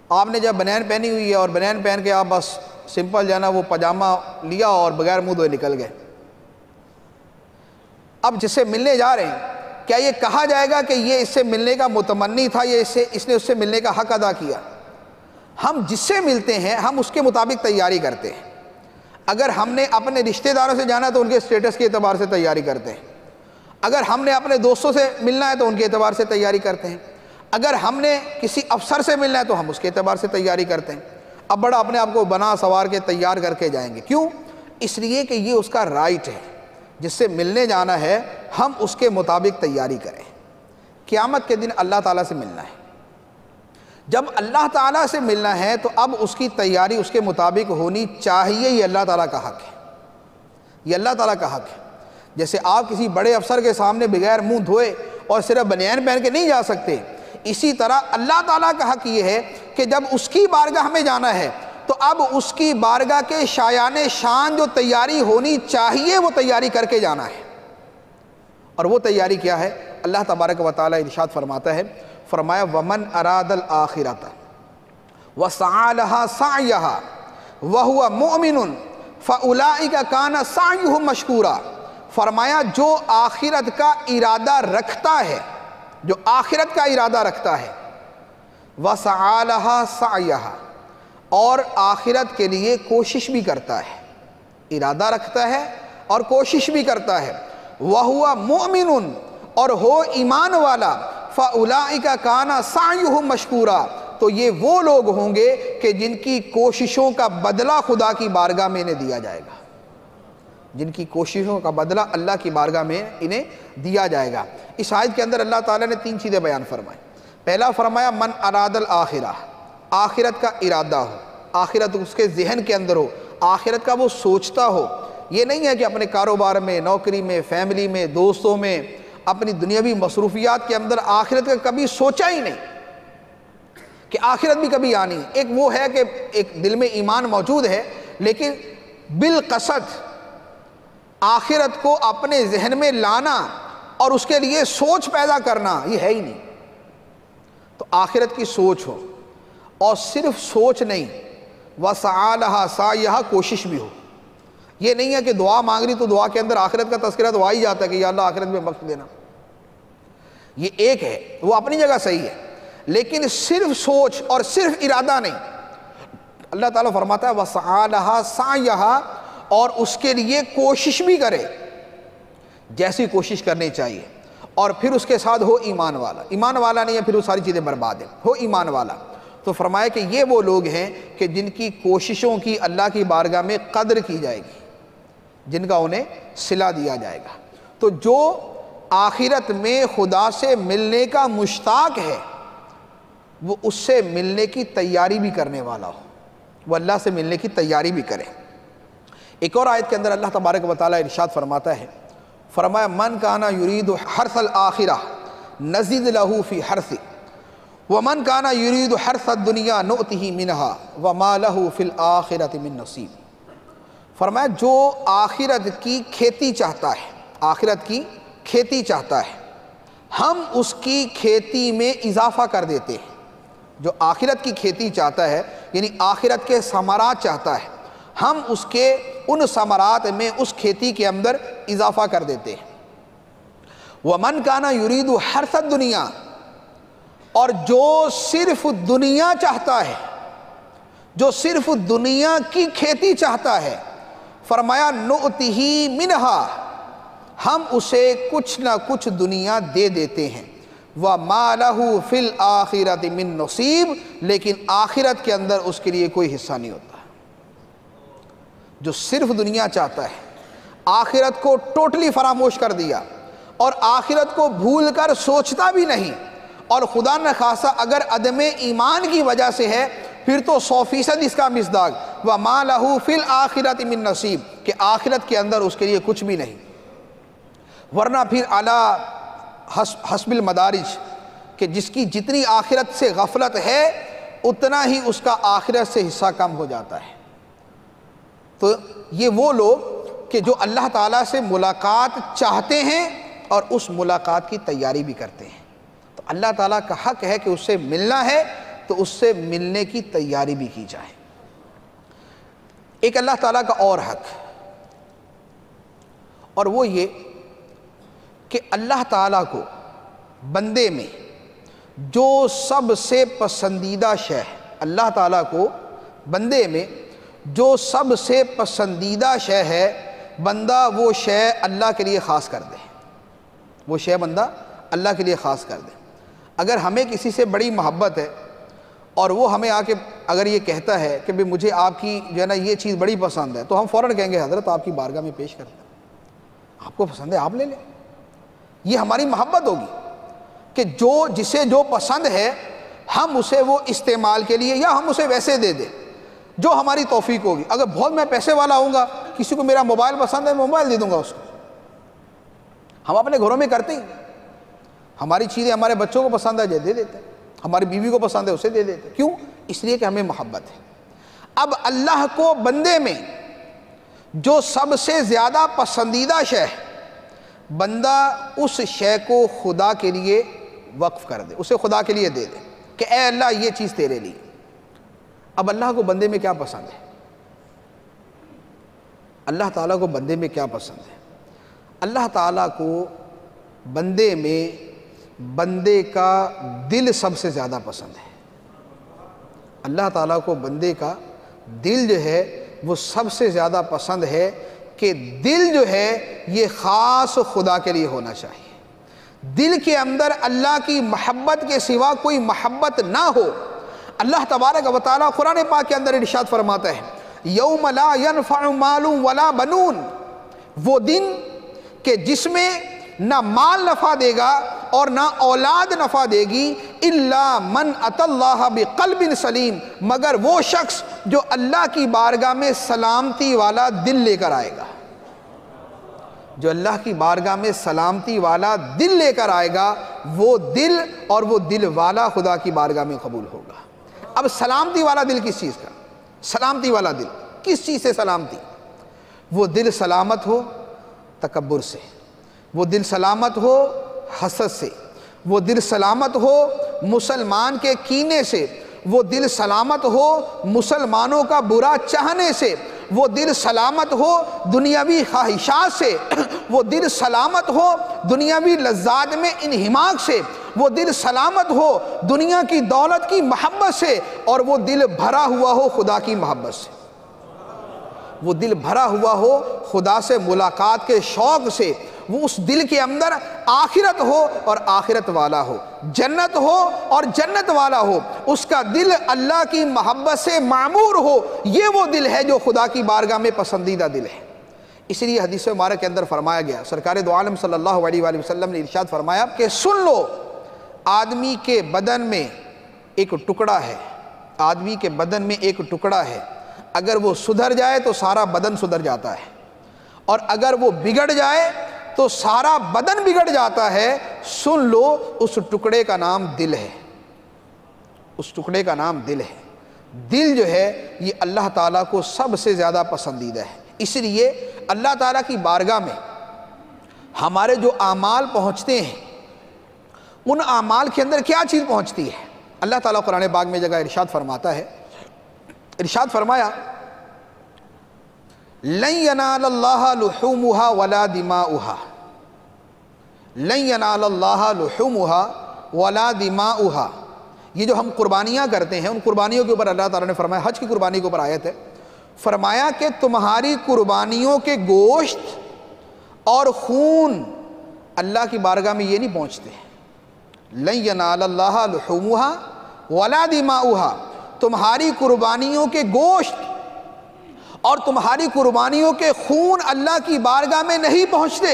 آپ نے جب بنین پہنی ہوئی ہے اور بنین پہن کے آپ بس سمپل جو ہے نا وہ پاجامہ لیا اور بغیر منہ دھوئے نکل گئے، اب جس سے ملنے جا رہے ہیں کیا یہ کہا جائے گا کہ یہ اس سے ملنے کا متمنی تھا، یہ اس نے اس سے ملنے کا حق ادا کیا؟ ہم جس سے ملتے ہیں ہم اس کے مطابق تیاری کرتے ہیں۔ اگر ہم نے اپنے رشتہ داروں سے جانا ہے تو ان کے اسٹیٹس کے اعتبار سے تیاری کرتے ہیں، اگر ہم نے اپنے دوستوں سے ملنا ہے تو ان کے اعتبار سے تیاری کرتے ہیں، اگر ہم نے کسی افسر سے ملنا ہے تو ہم اس کے اعتبار سے تیاری کرتے ہیں۔ اب بڑا اپنے آپ کو بنا سوار کے تیار کر کے جائیں گے، کیوں؟ اس لیے کہ یہ اس کا رائٹ ہے، جس سے ملنے جانا ہے ہم اس کے مطابق تیاری کریں۔ قیامت کے دن اللہ تعالیٰ سے ملنا ہے، جب اللہ تعالیٰ سے ملنا ہے تو اب اس کی تیاری اس کے مطابق ہونی چاہیے، یہ اللہ تعالیٰ کا حق ہے، یہ اللہ تعالیٰ کا حق ہے۔ جیسے آپ کسی بڑے افسر کے سامنے بغیر منہ دھوئے اور صرف بنیان پہن کے نہیں جا سکتے، اسی طرح اللہ تعالیٰ کا حق یہ ہے کہ جب اس کی بارگاہ میں جانا ہے تو اب اس کی بارگاہ کے شایان شان جو تیاری ہونی چاہیے وہ تیاری کر کے جانا ہے۔ اور وہ تیاری کیا ہے؟ اللہ تبارک و تعالیٰ ارشاد فرماتا ہے، فرمایا وَمَنْ أَرَادَ الْآخِرَةَ وَسَعَى لَهَا سَعْيَهَا وَهُوَ مُؤْمِنٌ فَأُولَئِكَ كَانَ سَعْيُهُمْ مَشْكُورًا، فرمایا جو آخرت کا ارادہ رکھتا ہے، جو آخرت کا ارادہ رکھتا ہے، وَسَعَى لَهَا سَعْيَهَا، اور آخرت کے لیے کوشش بھی کرتا ہے، ارادہ رکھتا ہے اور کوشش بھی کرتا ہے، وَهُوَ مُؤْمِنٌ، اور ہو ایمان والا، فَأُولَئِكَ كَانَ سَعْيُهُمْ مَشْكُورًا، تو یہ وہ لوگ ہوں گے کہ جن کی کوششوں کا بدلہ خدا کی بارگاہ میں انہیں دیا جائے گا، جن کی کوششوں کا بدلہ اللہ کی بارگاہ میں انہیں دیا جائے گا۔ اس آیت کے اندر اللہ تعالیٰ نے تین چیزیں بیان فرمائیں۔ پہلا فرمایا من اراد الآخرہ، آخرت کا ارادہ ہو، آخرت اس کے ذہن کے اندر ہو، آخرت کا وہ سوچتا ہو۔ یہ نہیں ہے کہ اپنے کاروبار میں، نوکری میں، فیملی میں، دوستوں میں، اپنی دنیاوی مصروفیات کے اندر آخرت کا کبھی سوچا ہی نہیں کہ آخرت بھی کبھی آنی۔ ایک وہ ہے کہ ایک دل میں ایمان موجود ہے، لیکن بالقصد آخرت کو اپنے ذہن میں لانا اور اس کے لیے سوچ پیدا کرنا یہ ہے ہی نہیں۔ تو آخرت کی سوچ ہو، اور صرف سوچ نہیں، وَسَعَى لَهَا سَعْيَهَا، کوشش بھی ہو۔ یہ نہیں ہے کہ دعا مانگ رہی تو دعا کے اندر آخرت کا تذکرہ تو آ ہی جاتا ہے کہ یا اللہ آخرت میں بخش دینا۔ یہ ایک ہے، وہ اپنی جگہ صحیح ہے، لیکن صرف سوچ اور صرف ارادہ نہیں۔ اللہ تعالیٰ فرماتا ہے وَسَعَى لَهَا سَعْيَهَا، اور اس کے لیے کوشش بھی کرے جیسی کوشش کرنی چاہیے، اور پھر اس کے ساتھ ہو ایمان والا۔ ایمان والا نہیں ہے پھر وہ ساری چیزیں برباد ہیں، ہو ایمان والا۔ تو فرمایا کہ یہ وہ لوگ ہیں کہ جن کی کوششوں کی اللہ کی بارگاہ میں قدر کی جائے گی، جن کا انہیں صلہ دیا جائے گا۔ تو جو آخرت میں خدا سے ملنے کا مشتاق ہے، وہ اس سے ملنے کی تیاری بھی کرنے والا ہو، وہ اللہ سے ملنے کی تیاری بھی کرے۔ ایک اور آیت کے اندر اللہ تبارک و تعالیٰ ارشاد فرماتا ہے، فرمایا من کان یرید حرث الآخرہ نزد لہ فی حرثہ ومن کان یرید حرث الدنیا نؤتہ منہا وما لہ فی الآخرۃ من نصیب۔ فرمایا جو آخرت کی کھیتی چاہتا ہے، آخرت کی کھیتی چاہتا ہے، ہم اس کی کھیتی میں اضافہ کر دیتے ہیں۔ جو آخرت کی کھیتی چاہتا ہے یعنی آخرت کے ثمرات چاہتا ہے، ہم اس کے ان ثمرات میں اس کھیتی کے اندر اضافہ کر دیتے ہیں۔ وَمَنْ كَانَ يُرِيدُ حَرْثَ الدُّنْيَا، اور جو صرف دنیا چاہتا ہے، جو صرف دنیا کی کھیتی چاہتا ہے، فرمایا نُؤْتِهِ مِنْهَا، ہم اسے کچھ نہ کچھ دنیا دے دیتے ہیں۔ وَمَا لَهُ فِي الْآخِرَةِ مِن نَصِیب، لیکن آخرت کے اندر اس کے لیے کوئی حصہ نہیں ہوتا۔ جو صرف دنیا چاہتا ہے، آخرت کو ٹوٹلی فراموش کر دیا اور آخرت کو بھول کر سوچتا بھی نہیں، اور خدا نخواستہ اگر عدم ایمان کی وجہ سے ہے پھر تو 100% اس کا مصداق وَمَا لَهُ فِي الْآخِرَةِ مِن نَصِیب، کہ آخرت کے اندر اس کے لیے کچھ بھی نہیں۔ ورنہ پھر اعلیٰ حسب المدارج کہ جس کی جتنی آخرت سے غفلت ہے اتنا ہی اس کا آخرت سے حصہ کم ہو جاتا ہے۔ تو یہ وہ لوگ کہ جو اللہ تعالیٰ سے ملاقات چاہتے ہیں اور اس ملاقات کی تیاری بھی کرتے ہیں۔ تو اللہ تعالیٰ کا حق ہے کہ اس سے ملنا ہے تو اس سے ملنے کی تیاری بھی کی جائے۔ ایک اللہ تعالیٰ کا اور حق، اور وہ یہ کہ اللہ تعالیٰ کو بندے میں جو سب سے پسندیدہ شے، اللہ تعالیٰ کو بندے میں جو سب سے پسندیدہ شے ہے، بندہ وہ شے اللہ کے لیے خاص کر دے، وہ شے بندہ اللہ کے لیے خاص کر دے۔ اگر ہمیں کسی سے بڑی محبت ہے اور وہ ہمیں آ کے اگر یہ کہتا ہے کہ بھئی مجھے آپ کی جو ہے نا یہ چیز بڑی پسند ہے، تو ہم فوراً کہیں گے حضرت آپ کی بارگاہ میں پیش کرتے ہیں، آپ کو پسند ہے آپ لے لیں۔ یہ ہماری محبت ہوگی کہ جسے جو پسند ہے ہم اسے وہ استعمال کے لیے یا ہم اسے ویسے دے دیں جو ہماری توفیق ہوگی۔ اگر بہت میں پیسے والا ہوں گا، کسی کو میرا موبائل پسند ہے، میں موبائل دے دوں گا اس کو۔ ہم اپنے گھروں میں کرتے ہیں، ہماری چیزیں ہمارے بچوں کو پسند ہے دے دیتے ہیں، ہماری بیوی کو پسند ہے اسے دے دیتے ہیں۔ کیوں؟ اس لیے کہ ہمیں محبت ہے۔ اب اللہ کو بندے میں جو سب سے زیادہ پسندیدہ شے ہے، بندہ اس شے کو خدا کے لیے وقف کر دے، اسے خدا کے لیے دے دے کہ اے اللہ یہ چیز تیرے لیے۔ اب اللہ کو بندے میں کیا پسند ہے؟ اللہ تعالیٰ کو بندے میں کیا پسند ہے؟ اللہ تعالیٰ کو بندے میں بندے کا دل سب سے زیادہ پسند ہے۔ اللہ تعالیٰ کو بندے کا دل جو ہے وہ سب سے زیادہ پسند ہے کہ دل جو ہے یہ خاص خدا کے لیے ہونا چاہیے۔ دل کے اندر اللہ کی محبت کے سوا کوئی محبت نہ ہو۔ اللہ تبارک و تعالیٰ قرآن پاک کے اندر ارشاد فرماتا ہے یوم لا ينفع مال ولا بنون، وہ دن کہ جس میں نہ مال نفع دے گا اور نہ اولاد نفع دے گی، الا من اتی اللہ بقلب سلیم، مگر وہ شخص جو اللہ کی بارگاہ میں سلامتی والا دل لے کر آئے گا، جو اللہ کی بارگاہ میں سلامتی والا دل لے کر آئے گا، وہ دل اور وہ دل والا خدا کی بارگاہ میں قبول ہوگا۔ اب سلامتی والا دل کس چیز کا؟ سلامتی والا دل کس چیز سے سلامتی؟ وہ دل سلامت ہو تکبر سے، وہ دل سلامت ہو حسد سے، وہ دل سلامت ہو مسلمان کے کینے سے، وہ دل سلامت ہو مسلمانوں کا برا چاہنے سے، وہ دل سلامت ہو دنیاوی خواہشات سے، وہ دل سلامت ہو دنیاوی لذات میں انہماک سے، وہ دل سلامت ہو دنیا کی دولت کی محبت سے، اور وہ دل بھرا ہوا ہو خدا کی محبت سے، وہ دل بھرا ہوا ہو خدا سے ملاقات کے شوق سے، وہ اس دل کے اندر آخرت ہو اور آخرت والا ہو، جنت ہو اور جنت والا ہو، اس کا دل اللہ کی محبت سے معمور ہو، یہ وہ دل ہے جو خدا کی بارگاہ میں پسندیدہ دل ہے۔ اس لیے حدیث مبارک کے اندر فرمایا گیا، سرکار دو عالم صلی اللہ علیہ وآلہ وسلم نے ارشاد فرمایا کہ سن لو، آدمی کے بدن میں ایک ٹکڑا ہے، آدمی کے بدن میں ایک ٹکڑا ہے، اگر وہ سدھر جائے تو سارا بدن سدھر جاتا ہے، اور اگر وہ بگڑ جائے تو سارا بدن بگڑ جاتا ہے۔ سن لو، اس ٹکڑے کا نام دل ہے، اس ٹکڑے کا نام دل ہے۔ دل جو ہے یہ اللہ تعالیٰ کو سب سے زیادہ پسندیدہ ہے، اس لیے اللہ تعالیٰ کی بارگاہ میں ہمارے جو اعمال پہنچتے ہیں، ان اعمال کے اندر کیا چیز پہنچتی ہے؟ اللہ تعالیٰ قرآن پاک میں جگہ ارشاد فرماتا ہے، ارشاد فرمایا لن ینال اللہ لحومها ولا دماؤها، لن ینال اللہ لحومها ولا دماؤها۔ یہ جو ہم قربانیاں کرتے ہیں، ان قربانیوں کے اوپر اللہ تعالیٰ نے فرمایا، حج کی قربانی کے اوپر آیت ہے، فرمایا کہ تمہاری قربانیوں کے گوشت اور خون اللہ کی بارگاہ میں یہ نہیں پہنچتے۔ لن ینال اللہ لحومها ولا دماؤها، تمہاری قربانیوں کے گوشت اور تمہاری قربانیوں کے خون اللہ کی بارگاہ میں نہیں پہنچتے،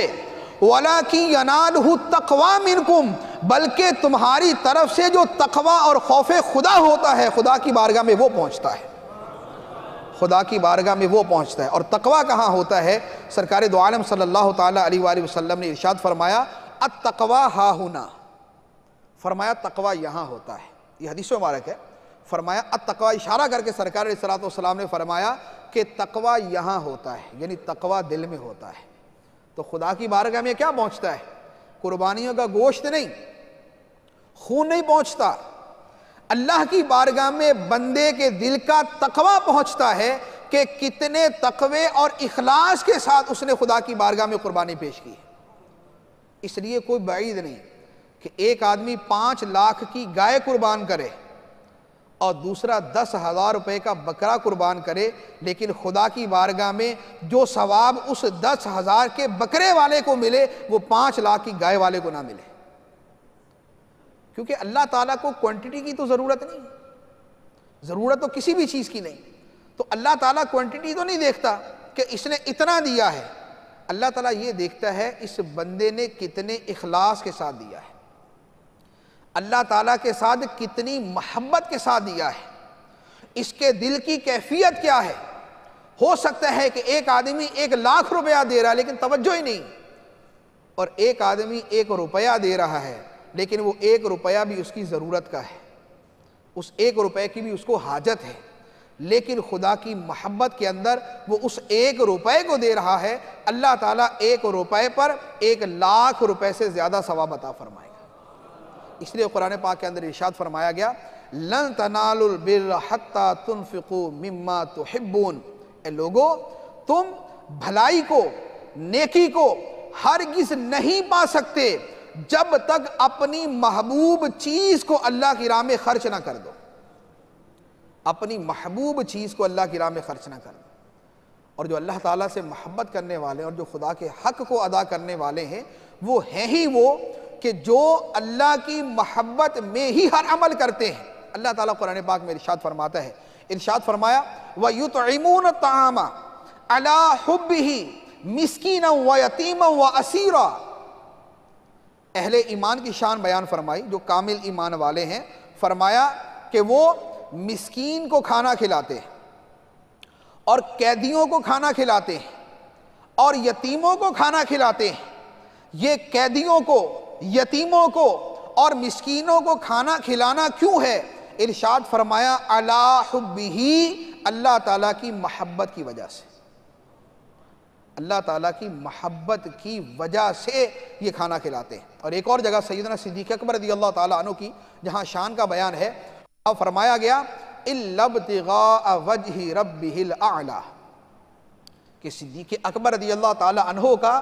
وَلَكِنْ يَنَالُهُ التَّقْوَى مِنْكُمْ، بلکہ تمہاری طرف سے جو تقوی اور خوف خدا ہوتا ہے خدا کی بارگاہ میں وہ پہنچتا ہے، خدا کی بارگاہ میں وہ پہنچتا ہے۔ اور تقوی کہاں ہوتا ہے؟ سرکار دو عالم صلی اللہ تعالیٰ علیہ وآلہ وسلم نے ارشاد فرمایا التقوی ہا ہنا، فرمایا تقوی یہاں ہوتا ہے، یہ حدیث مبارک ہے، فرمایا التقوی، اشارہ کر کے سرکار علیہ السلام نے فرمایا کہ تقوی یہاں ہوتا ہے، یعنی تقوی دل میں ہوتا ہے۔ تو خدا کی بارگاہ میں کیا پہنچتا ہے؟ قربانیوں کا گوشت نہیں، خون نہیں پہنچتا، اللہ کی بارگاہ میں بندے کے دل کا تقوی پہنچتا ہے کہ کتنے تقوی اور اخلاص کے ساتھ اس نے خدا کی بارگاہ میں قربانی پیش کی ہے۔ اس لیے کوئی بعید نہیں کہ ایک آدمی 5 لاکھ کی گائے قربان کرے اور دوسرا 10,000 روپے کا بکرا قربان کرے، لیکن خدا کی بارگاہ میں جو ثواب اس 10,000 کے بکرے والے کو ملے وہ 5 لاکھ کی گائے والے کو نہ ملے، کیونکہ اللہ تعالیٰ کو کوانٹٹی کی تو ضرورت نہیں، ضرورت تو کسی بھی چیز کی نہیں، تو اللہ تعالیٰ کوانٹٹی تو نہیں دیکھتا کہ اس نے اتنا دیا ہے، اللہ تعالیٰ یہ دیکھتا ہے اس بندے نے کتنے اخلاص کے ساتھ دیا ہے، اللہ تعالیٰ کے ساتھ کتنی محبت کے ساتھ دیا ہے، اس کے دل کی کیفیت کیا ہے۔ ہو سکتا ہے کہ ایک آدمی 1 لاکھ روپیہ دے رہا ہے لیکن توجہ ہی نہیں، اور ایک آدمی 1 روپیہ دے رہا ہے لیکن وہ 1 روپیہ بھی اس کی ضرورت کا ہے، اس 1 روپے کی بھی اس کو حاجت ہے، لیکن خدا کی محبت کے اندر وہ اس 1 روپے کو دے رہا ہے، اللہ تعالیٰ 1 روپے پر 1 لاکھ روپے سے زیادہ ثواب عطا فرمائے گا۔ اس لیے قرآن پاک کے اندر ارشاد فرمایا گیا لن تنالوا البر حتى تنفقوا مما تحبون، اے لوگو تم بھلائی کو، نیکی کو ہرگز نہیں پا سکتے جب تک اپنی محبوب چیز کو اللہ کی راہ میں خرچ نہ کر دو، اپنی محبوب چیز کو اللہ کی راہ میں خرچ نہ کر دو۔ اور جو اللہ تعالیٰ سے محبت کرنے والے اور جو خدا کے حق کو ادا کرنے والے ہیں وہ ہیں ہی وہ کہ جو اللہ کی محبت میں ہی ہر عمل کرتے ہیں۔ اللہ تعالیٰ قرآن پاک میں ارشاد فرماتا ہے، ارشاد فرمایا وَيُطْعِمُونَ الطَّعَامَ عَلَىٰ حُبِّهِ مِسْكِينًا وَيَتِيمًا وَأَسِيرًا۔ اہل ایمان کی شان بیان فرمائی، جو کامل ایمان والے ہیں، فرمایا کہ وہ مسکین کو کھانا کھلاتے ہیں، اور قیدیوں کو کھانا کھلاتے ہیں اور یتیموں کو کھانا کھلاتے ہیں، یہ قیدیوں کو، یتیموں کو اور مسکینوں کو کھانا کھلانا کیوں ہے؟ ارشاد فرمایا علی حبہ، اللہ تعالیٰ کی محبت کی وجہ سے، اللہ تعالیٰ کی محبت کی وجہ سے یہ کھانا کھلاتے ہیں۔ اور ایک اور جگہ سیدنا صدیق اکبر رضی اللہ تعالیٰ عنہ کی جہاں شان کا بیان ہے، اب فرمایا گیا اِلَّا ابْتِغَاءَ وَجْهِ رَبِّهِ الْأَعْلَىٰ، کہ صدیق اکبر رضی اللہ تعالیٰ عنہ کا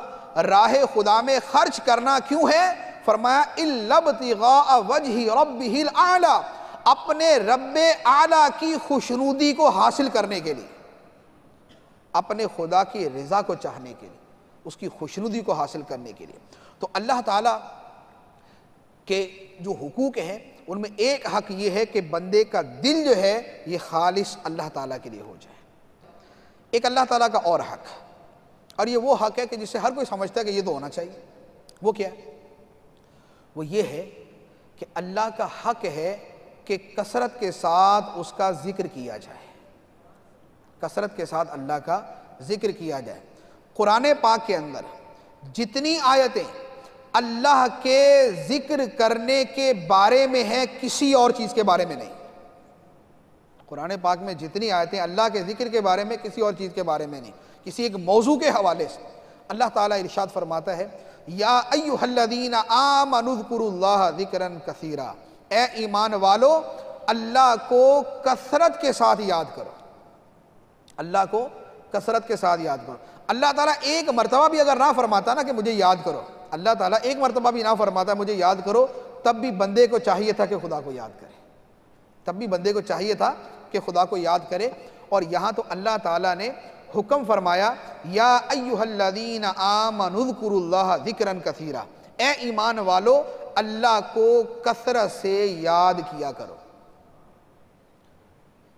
راہ خدا میں خرچ کرنا کیوں ہے؟ فرمایا اِلَّا ابْتِغَاءَ وَجْهِ رَبِّهِ الْأَعْلَىٰ، اپنے رب اعلیٰ کی خوشنودی کو حاصل کرنے کے لیے، اپنے خدا کی رضا کو چاہنے کے لیے، اس کی خوشنودی کو حاصل کرنے کے لیے۔ تو اللہ تعالیٰ کے جو حقوق ہیں ان میں ایک حق یہ ہے کہ بندے کا دل جو ہے یہ خالص اللہ تعالیٰ کے لیے ہو جائے۔ ایک اللہ تعالیٰ کا اور حق، اور یہ وہ حق ہے کہ جسے ہر کوئی سمجھتا ہے کہ یہ تو ہونا چاہیے، وہ کیا ہے؟ وہ یہ ہے کہ اللہ کا حق ہے کہ کثرت کے ساتھ اس کا ذکر کیا جائے، کثرت کے ساتھ اللہ کا ذکر کیا جائے۔ قرآن پاک کے اندر جتنی آیتیں اللہ کے ذکر کرنے کے بارے میں ہیں، کسی اور چیز کے بارے میں نہیں۔ قرآن پاک میں جتنی آیتیں اللہ کے ذکر کے بارے میں، کسی اور چیز کے بارے میں نہیں، کسی ایک موضوع کے حوالے سے اللہ تعالیٰ ارشاد فرماتا ہے یا ایھا الذین آمنوا اذکروا اللہ ذکرا کثیرا، اے ایمان والو اللہ کو کثرت کے ساتھ یاد کرو، اللہ کو کثرت کے ساتھ یاد کرو۔ اللہ تعالیٰ ایک مرتبہ بھی اگر نہ فرماتا نا کہ مجھے یاد کرو، اللہ تعالیٰ ایک مرتبہ بھی نہ فرماتا مجھے یاد کرو، تب بھی بندے کو چاہیے تھا کہ خدا کو یاد کرے، تب بھی بندے کو چاہیے تھا کہ خدا کو یاد کرے۔ اور یہاں تو اللہ تعالیٰ نے حکم فرمایا یا ایھا الذین آمنوا اذکروا اللہ ذکرا کثیرا، اے ایمان والو اللہ کو کثرت سے یاد کیا کرو۔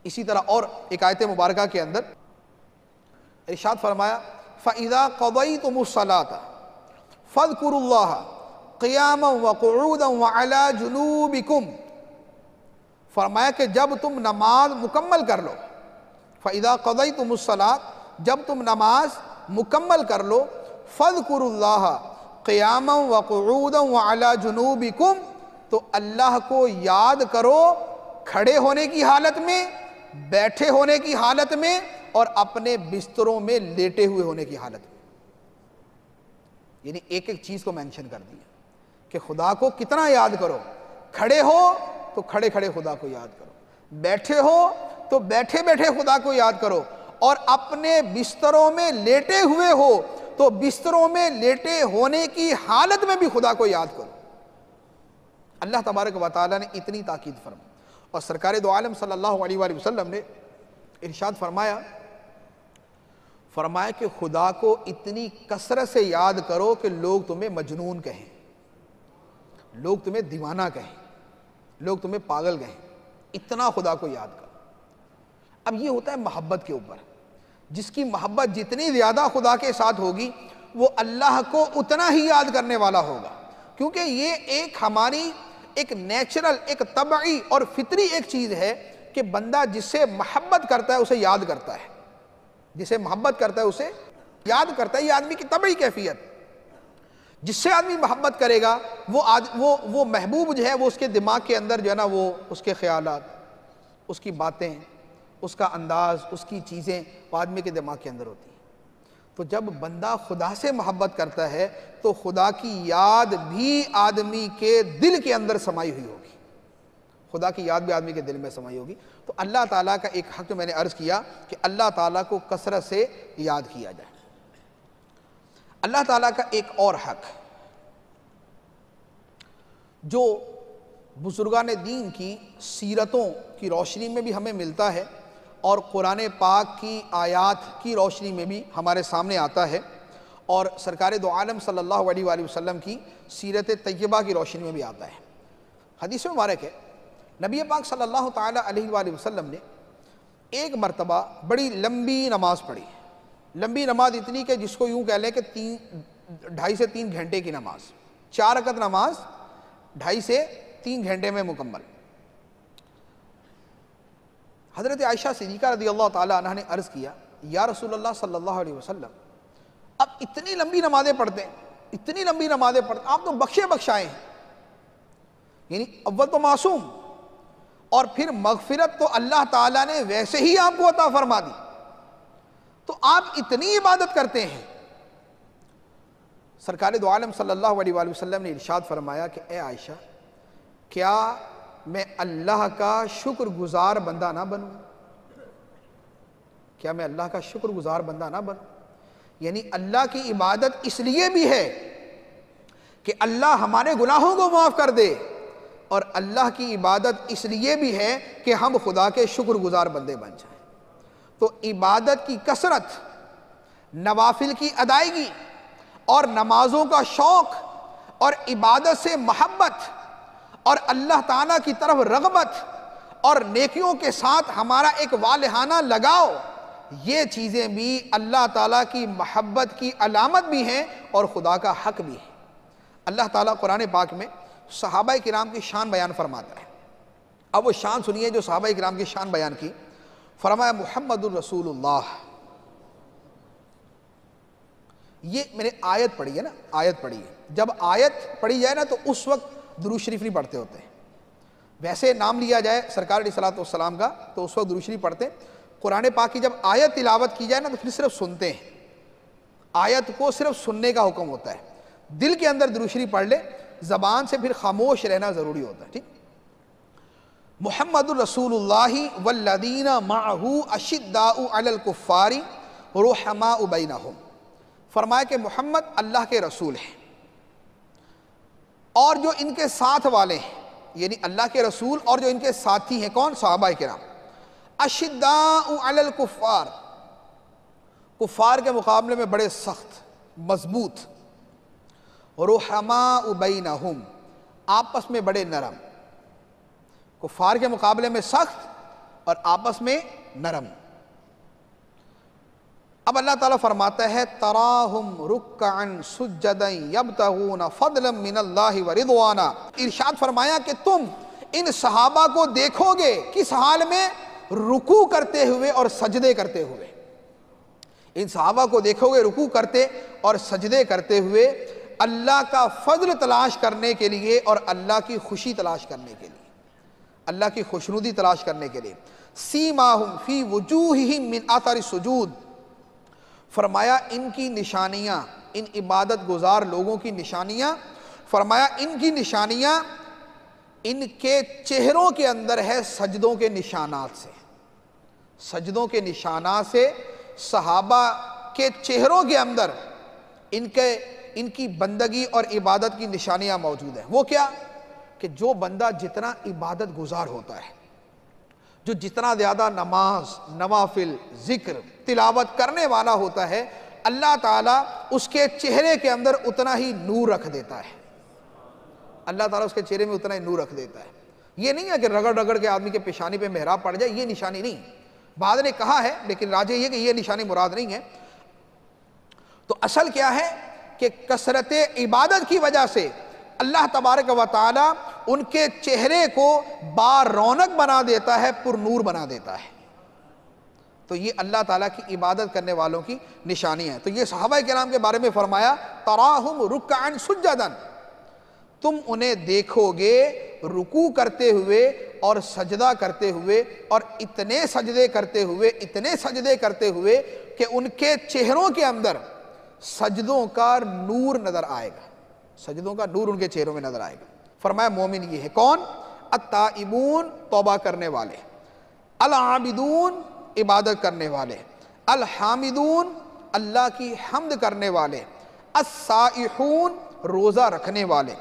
اسی طرح اور ایک آیت مبارکہ کے اندر ارشاد فرمایا فَإِذَا قَضَيْتُمُ الصَّلَاةَ فَاذْكُرُوا اللَّهَ قِيَامًا وَقُعُودًا وَعَلَىٰ جُنُوبِكُمْ، فرمایا کہ جب تم نماز مکمل کر لو، فَإِذَا قَضَيْتُمُ الصَّلَاةَ، جب تم نماز مکمل کر لو، فَاذْكُرُوا اللَّهَ قِيَامًا وَقُعُودًا وَعَلَىٰ جُنُوبِكُمْ، تو اللہ کو یاد کرو کھڑے ہونے کی حالت میں، بیٹھے ہونے کی حالت میں، اور اپنے بستروں میں لیٹے ہوئے ہونے کی حالت میں۔ یعنی ایک ایک چیز کو مینشن کر دیا کہ خدا کو کتنا یاد کرو، کھڑے ہو تو کھڑے کھڑے خدا کو یاد کرو، بیٹھے ہو تو بیٹھے بیٹھے خدا کو یاد کرو، اور اپنے بستروں میں لیٹے ہوئے ہو تو بستروں میں لیٹے ہونے کی حالت میں بھی خدا کو یاد کرو۔ اللہ تبارک و تعالیٰ نے اتنی تاکید فرمائی، اور سرکار دو عالم صلی اللہ علیہ وآلہ وسلم نے ارشاد فرمایا کہ خدا کو اتنی کثرت سے یاد کرو کہ لوگ تمہیں مجنون کہیں، لوگ تمہیں دیوانہ کہیں، لوگ تمہیں پاگل کہیں، اتنا خدا کو یاد کرو۔ اب یہ ہوتا ہے محبت کے اوپر، جس کی محبت جتنی زیادہ خدا کے ساتھ ہوگی وہ اللہ کو اتنا ہی یاد کرنے والا ہوگا، کیونکہ یہ ایک ہماری ایک نیچرل، ایک طبعی اور فطری ایک چیز ہے کہ بندہ جس سے محبت کرتا ہے اسے یاد کرتا ہے، جسے محبت کرتا ہے اسے یاد کرتا ہے۔ یہ آدمی کی طبعی کیفیت، جس سے آدمی محبت کرے گا وہ محبوب جو ہے وہ اس کے دماغ کے اندر جو ہے نا وہ اس کے خیالات، اس کی باتیں، اس کا انداز، اس کی چیزیں وہ آدمی کے دماغ کے اندر ہوتی ہیں۔ تو جب بندہ خدا سے محبت کرتا ہے تو خدا کی یاد بھی آدمی کے دل کے اندر سمائی ہوئی ہوگی، خدا کی یاد بھی آدمی کے دل میں سمائی ہوگی۔ تو اللہ تعالیٰ کا ایک حق جو میں نے عرض کیا کہ اللہ تعالیٰ کو کثرت سے یاد کیا جائے۔ اللہ تعالیٰ کا ایک اور حق جو بزرگان دین کی سیرتوں کی روشنی میں بھی ہمیں ملتا ہے اور قرآن پاک کی آیات کی روشنی میں بھی ہمارے سامنے آتا ہے، اور سرکار دو عالم صلی اللہ علیہ وآلہ وسلم کی سیرت طیبہ کی روشنی میں بھی آتا ہے۔ حدیث مبارک ہے نبی پاک صلی اللہ تعالیٰ علیہ وآلہ وسلم نے ایک مرتبہ بڑی لمبی نماز پڑھی، لمبی نماز اتنی کہ جس کو یوں کہہ لیں کہ 2.5 سے 3 گھنٹے کی نماز، 4 رکعت نماز 2.5 سے 3 گھنٹے میں مکمل۔ حضرت عائشہ صدیقہ رضی اللہ تعالیٰ عنہ نے عرض کیا یا رسول اللہ صلی اللہ علیہ وسلم اب اتنی لمبی نمازیں پڑھتے ہیں، اتنی لمبی نمازیں پڑھتے ہیں، آپ تو بخشے بخشائے ہیں، یعنی اول تو معصوم اور پھر مغفرت تو اللہ تعالیٰ نے ویسے ہی آپ کو عطا فرما دی، تو آپ اتنی عبادت کرتے ہیں۔ سرکار دو عالم صلی اللہ علیہ وآلہ وسلم نے ارشاد فرمایا کہ اے عائشہ، کیا میں اللہ کا شکر گزار بندہ نہ بنوں؟ کیا میں اللہ کا شکر گزار بندہ نہ بنوں؟ یعنی اللہ کی عبادت اس لیے بھی ہے کہ اللہ ہمارے گناہوں کو معاف کر دے، اور اللہ کی عبادت اس لیے بھی ہے کہ ہم خدا کے شکر گزار بندے بن جائیں۔ تو عبادت کی کثرت، نوافل کی ادائیگی اور نمازوں کا شوق اور عبادت سے محبت اور اللہ تعالیٰ کی طرف رغبت اور نیکیوں کے ساتھ ہمارا ایک والہانہ لگاؤ، یہ چیزیں بھی اللہ تعالیٰ کی محبت کی علامت بھی ہیں اور خدا کا حق بھی ہے۔ اللہ تعالیٰ قرآن پاک میں صحابہ کرام کی شان بیان فرماتا ہے۔ اب وہ شان سنیے جو صحابہ کرام کی شان بیان کی۔ فرمایا محمد الرسول اللہ، یہ میں نے آیت پڑھی ہے نا، آیت پڑھی ہے، جب آیت پڑھی جائے نا تو اس وقت درود شریف نہیں پڑھتے ہوتے ہیں، ویسے نام لیا جائے سرکار علیہ الصلوۃ والسلام کا تو اس وقت درود شریف پڑھتے ہیں۔ قرآن پاک کی جب آیت تلاوت کی جائے نا تو پھر صرف سنتے ہیں، آیت کو صرف سننے کا حکم ہوتا ہے، دل کے اندر درود شریف پڑھ لے، زبان سے پھر خاموش رہنا ضروری ہوتا ہے، ٹھیک۔ محمد الرسول اللہ والذین معہ اشداء علی الکفار رحماء بینہم، فرمایا کہ محمد اللہ کے رسول ہیں اور جو ان کے ساتھ والے ہیں، یعنی اللہ کے رسول اور جو ان کے ساتھی ہیں، کون؟ صحابہ کرام۔ اشداء علی الکفار، کفار کے مقابلے میں بڑے سخت مضبوط، رحماء بینہم، آپس میں بڑے نرم، کفار کے مقابلے میں سخت اور آپس میں نرم۔ اب اللہ تعالیٰ فرماتا ہے تراہم رکعا سجدا یبتغون فضلا من اللہ ورضوانا، ارشاد فرمایا کہ تم ان صحابہ کو دیکھو گے کس حال میں؟ رکوع کرتے ہوئے اور سجدے کرتے ہوئے، ان صحابہ کو دیکھو گے رکوع کرتے اور سجدے کرتے ہوئے، اللہ کا فضل تلاش کرنے کے لیے اور اللہ کی خوشی تلاش کرنے کے لیے، اللہ کی خوشنودی تلاش کرنے کے لیے۔ سیماہم فی وجوہہم من اثر السجود، فرمایا ان کی نشانیاں، ان عبادت گزار لوگوں کی نشانیاں، فرمایا ان کی نشانیاں ان کے چہروں کے اندر ہے سجدوں کے نشانات سے، سجدوں کے نشانات سے صحابہ کے چہروں کے اندر ان کی بندگی اور عبادت کی نشانیاں موجود ہیں۔ وہ کیا؟ کہ جو بندہ جتنا عبادت گزار ہوتا ہے، جو جتنا زیادہ نماز، نوافل، ذکر، تلاوت کرنے والا ہوتا ہے، اللہ تعالیٰ اس کے چہرے کے اندر اتنا ہی نور رکھ دیتا ہے، اللہ تعالیٰ اس کے چہرے میں اتنا ہی نور رکھ دیتا ہے۔ یہ نہیں ہے کہ رگڑ رگڑ کے آدمی کے پیشانی پہ محراب پڑ جائے، یہ نشانی نہیں، بعض نے کہا ہے لیکن راجح یہ کہ یہ نشانی مراد نہیں ہے۔ تو اصل کیا ہے کہ کثرت عبادت کی وجہ سے اللہ تبارک و تعالی ان کے چہرے کو با رونق بنا دیتا ہے، پر نور بنا دیتا ہے۔ تو یہ اللہ تعالیٰ کی عبادت کرنے والوں کی نشانی ہے۔ تو یہ صحابہ کرام کے بارے میں فرمایا تراہم رکعا سجدا، تم انہیں دیکھو گے رکوع کرتے ہوئے اور سجدہ کرتے ہوئے، اور اتنے سجدے کرتے ہوئے کہ ان کے چہروں کے اندر سجدوں کا نور نظر آئے گا، سجدوں کا نور ان کے چہروں میں نظر آئے گا۔ فرمایا مومن یہ ہے کون؟ التائبون، توبہ کرنے والے، العابدون، عبادت کرنے والے، الحامدون، اللہ کی حمد کرنے والے، السائحون، روزہ رکھنے والے،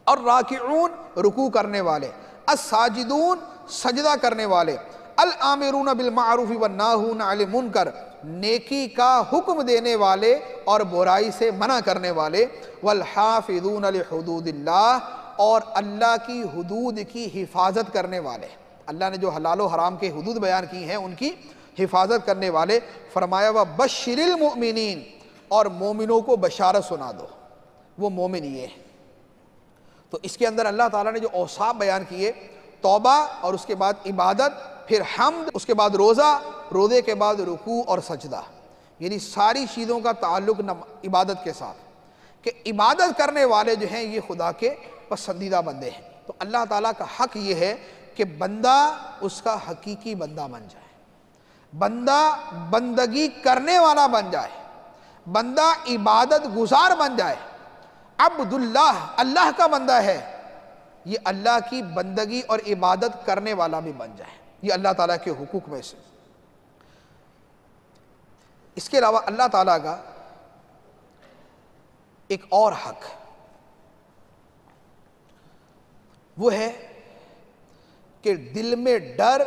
الراکعون، رکوع کرنے والے، الساجدون، سجدہ کرنے والے، الآمرون بالمعروف والناہون عن المنکر، نیکی کا حکم دینے والے اور برائی سے منع کرنے والے، والحافظون لحدود اللہ، اور اللہ کی حدود کی حفاظت کرنے والے، اللہ نے جو حلال و حرام کے حدود بیان کی ہیں ان کی حفاظت کرنے والے۔ فرمایا وبشر المؤمنین، اور مومنوں کو بشارت سنا دو، وہ مومن یہ ہے۔ تو اس کے اندر اللہ تعالیٰ نے جو اوصاف بیان کیے توبہ اور اس کے بعد عبادت، پھر حمد، اس کے بعد روزہ، روزے کے بعد رکوع اور سجدہ، یعنی ساری چیزوں کا تعلق عبادت کے ساتھ، کہ عبادت کرنے والے جو ہیں یہ خدا کے پسندیدہ بندے ہیں۔ تو اللہ تعالیٰ کا حق یہ ہے کہ بندہ اس کا حقیقی بندہ بن جائے، بندہ بندگی کرنے والا بن جائے، بندہ عبادت گزار بن جائے، عبداللہ، اللہ کا بندہ ہے، یہ اللہ کی بندگی اور عبادت کرنے والا بھی بن جائے۔ یہ اللہ تعالیٰ کے حقوق میں سے۔ اس کے علاوہ اللہ تعالیٰ کا ایک اور حق وہ ہے کہ دل میں ڈر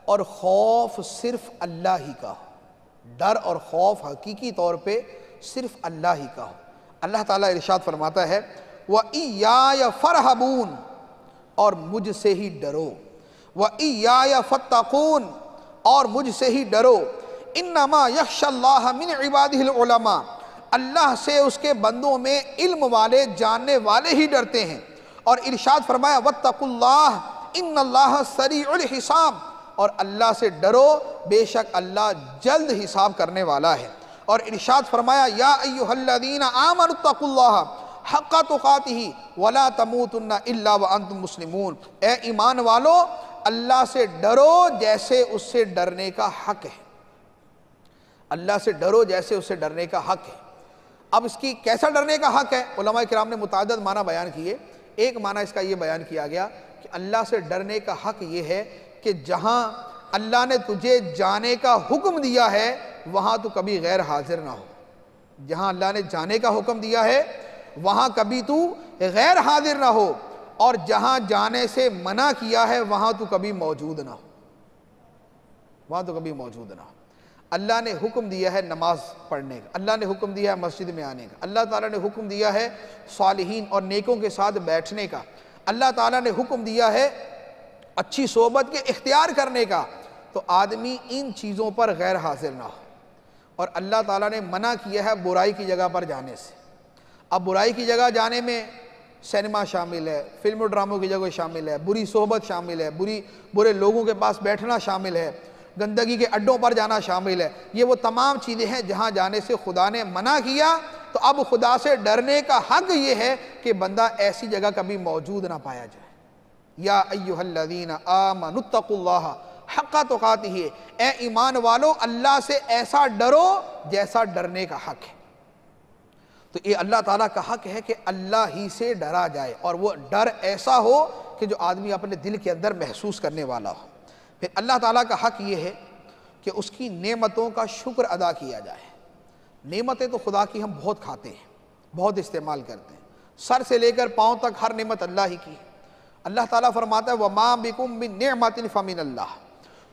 اور خوف صرف اللہ ہی کا ہو، ڈر اور خوف حقیقی طور پہ صرف اللہ ہی کا ہو۔ اللہ تعالیٰ ارشاد فرماتا ہے وَإِيَّايَ فَارْهَبُونَ، اور مجھ سے ہی ڈرو، وَإِيَّايَ فَاتَّقُونَ، اور مجھ سے ہی ڈرو، انما یخشی اللہ من عبادہ العلماء، اللہ سے اس کے بندوں میں علم والے، جاننے والے ہی ڈرتے ہیں۔ اور ارشاد فرمایا واتقوا اللہ ان اللہ سریع الحساب، اور اللہ سے ڈرو، بے شک اللہ جلد حساب کرنے والا ہے۔ اور ارشاد فرمایا یا ایھا الذین آمنوا اتقوا اللہ حق تقاتہ ولا تموتن الا وانتم مسلمون، اے ایمان والو اللہ سے ڈرو جیسے اس سے ڈرنے کا حق ہے، اللہ سے ڈرو جیسے اس سے ڈرنے کا حق ہے۔ اب اس کی کیسا ڈرنے کا حق ہے؟ علماء کرام نے متعدد معنی بیان کیے۔ ایک معنی اس کا یہ بیان کیا گیا کہ اللہ سے ڈرنے کا حق یہ ہے کہ جہاں اللہ نے تجھے جانے کا حکم دیا ہے وہاں تو کبھی غیر حاضر نہ ہو، جہاں اللہ نے جانے کا حکم دیا ہے وہاں کبھی تو غیر حاضر نہ ہو، اور جہاں جانے سے منع کیا ہے وہاں تو کبھی موجود نہ ہو، وہاں تو کبھی موجود نہ ہو۔ اللہ نے حکم دیا ہے نماز پڑھنے کا، اللہ نے حکم دیا ہے مسجد میں آنے کا، اللہ تعالیٰ نے حکم دیا ہے صالحین اور نیکوں کے ساتھ بیٹھنے کا، اللہ تعالیٰ نے حکم دیا ہے اچھی صحبت کے اختیار کرنے کا، تو آدمی ان چیزوں پر غیر حاضر نہ ہو۔ اور اللہ تعالیٰ نے منع کیا ہے برائی کی جگہ پر جانے سے۔ اب برائی کی جگہ جانے میں سینما شامل ہے، فلم و ڈراموں کی جگہ شامل ہے، بری صحبت شامل ہے، برے لوگوں کے پاس بیٹھنا شامل ہے، گندگی کے اڈوں پر جانا شامل ہے۔ یہ وہ تمام چیزیں ہیں جہاں جانے سے خدا نے منع کیا، تو اب خدا سے ڈرنے کا حق یہ ہے کہ بندہ ایسی جگہ کبھی موجود نہ پایا جائے۔ یا ایھا الذین آمنوا اتقوا اللہ حق تقاتہ، اے ایمان والو اللہ سے ایسا ڈرو جیسا ڈرنے کا حق ہے۔ تو یہ اللہ تعالیٰ کا حق ہے کہ اللہ ہی سے ڈرا جائے، اور وہ ڈر ایسا ہو کہ جو آدمی اپنے دل کے اندر محسوس کرنے والا ہو۔ پھر اللہ تعالیٰ کا حق یہ ہے کہ اس کی نعمتوں کا شکر ادا کیا جائے۔ نعمتیں تو خدا کی ہم بہت کھاتے ہیں، بہت استعمال کرتے ہیں، سر سے لے کر پاؤں تک ہر نعمت اللہ ہی کی۔ اللہ تعالیٰ فرماتا ہے وَمَا بِكُم مِّن نِعْمَةٍ فَمِنَ اللَّهِ،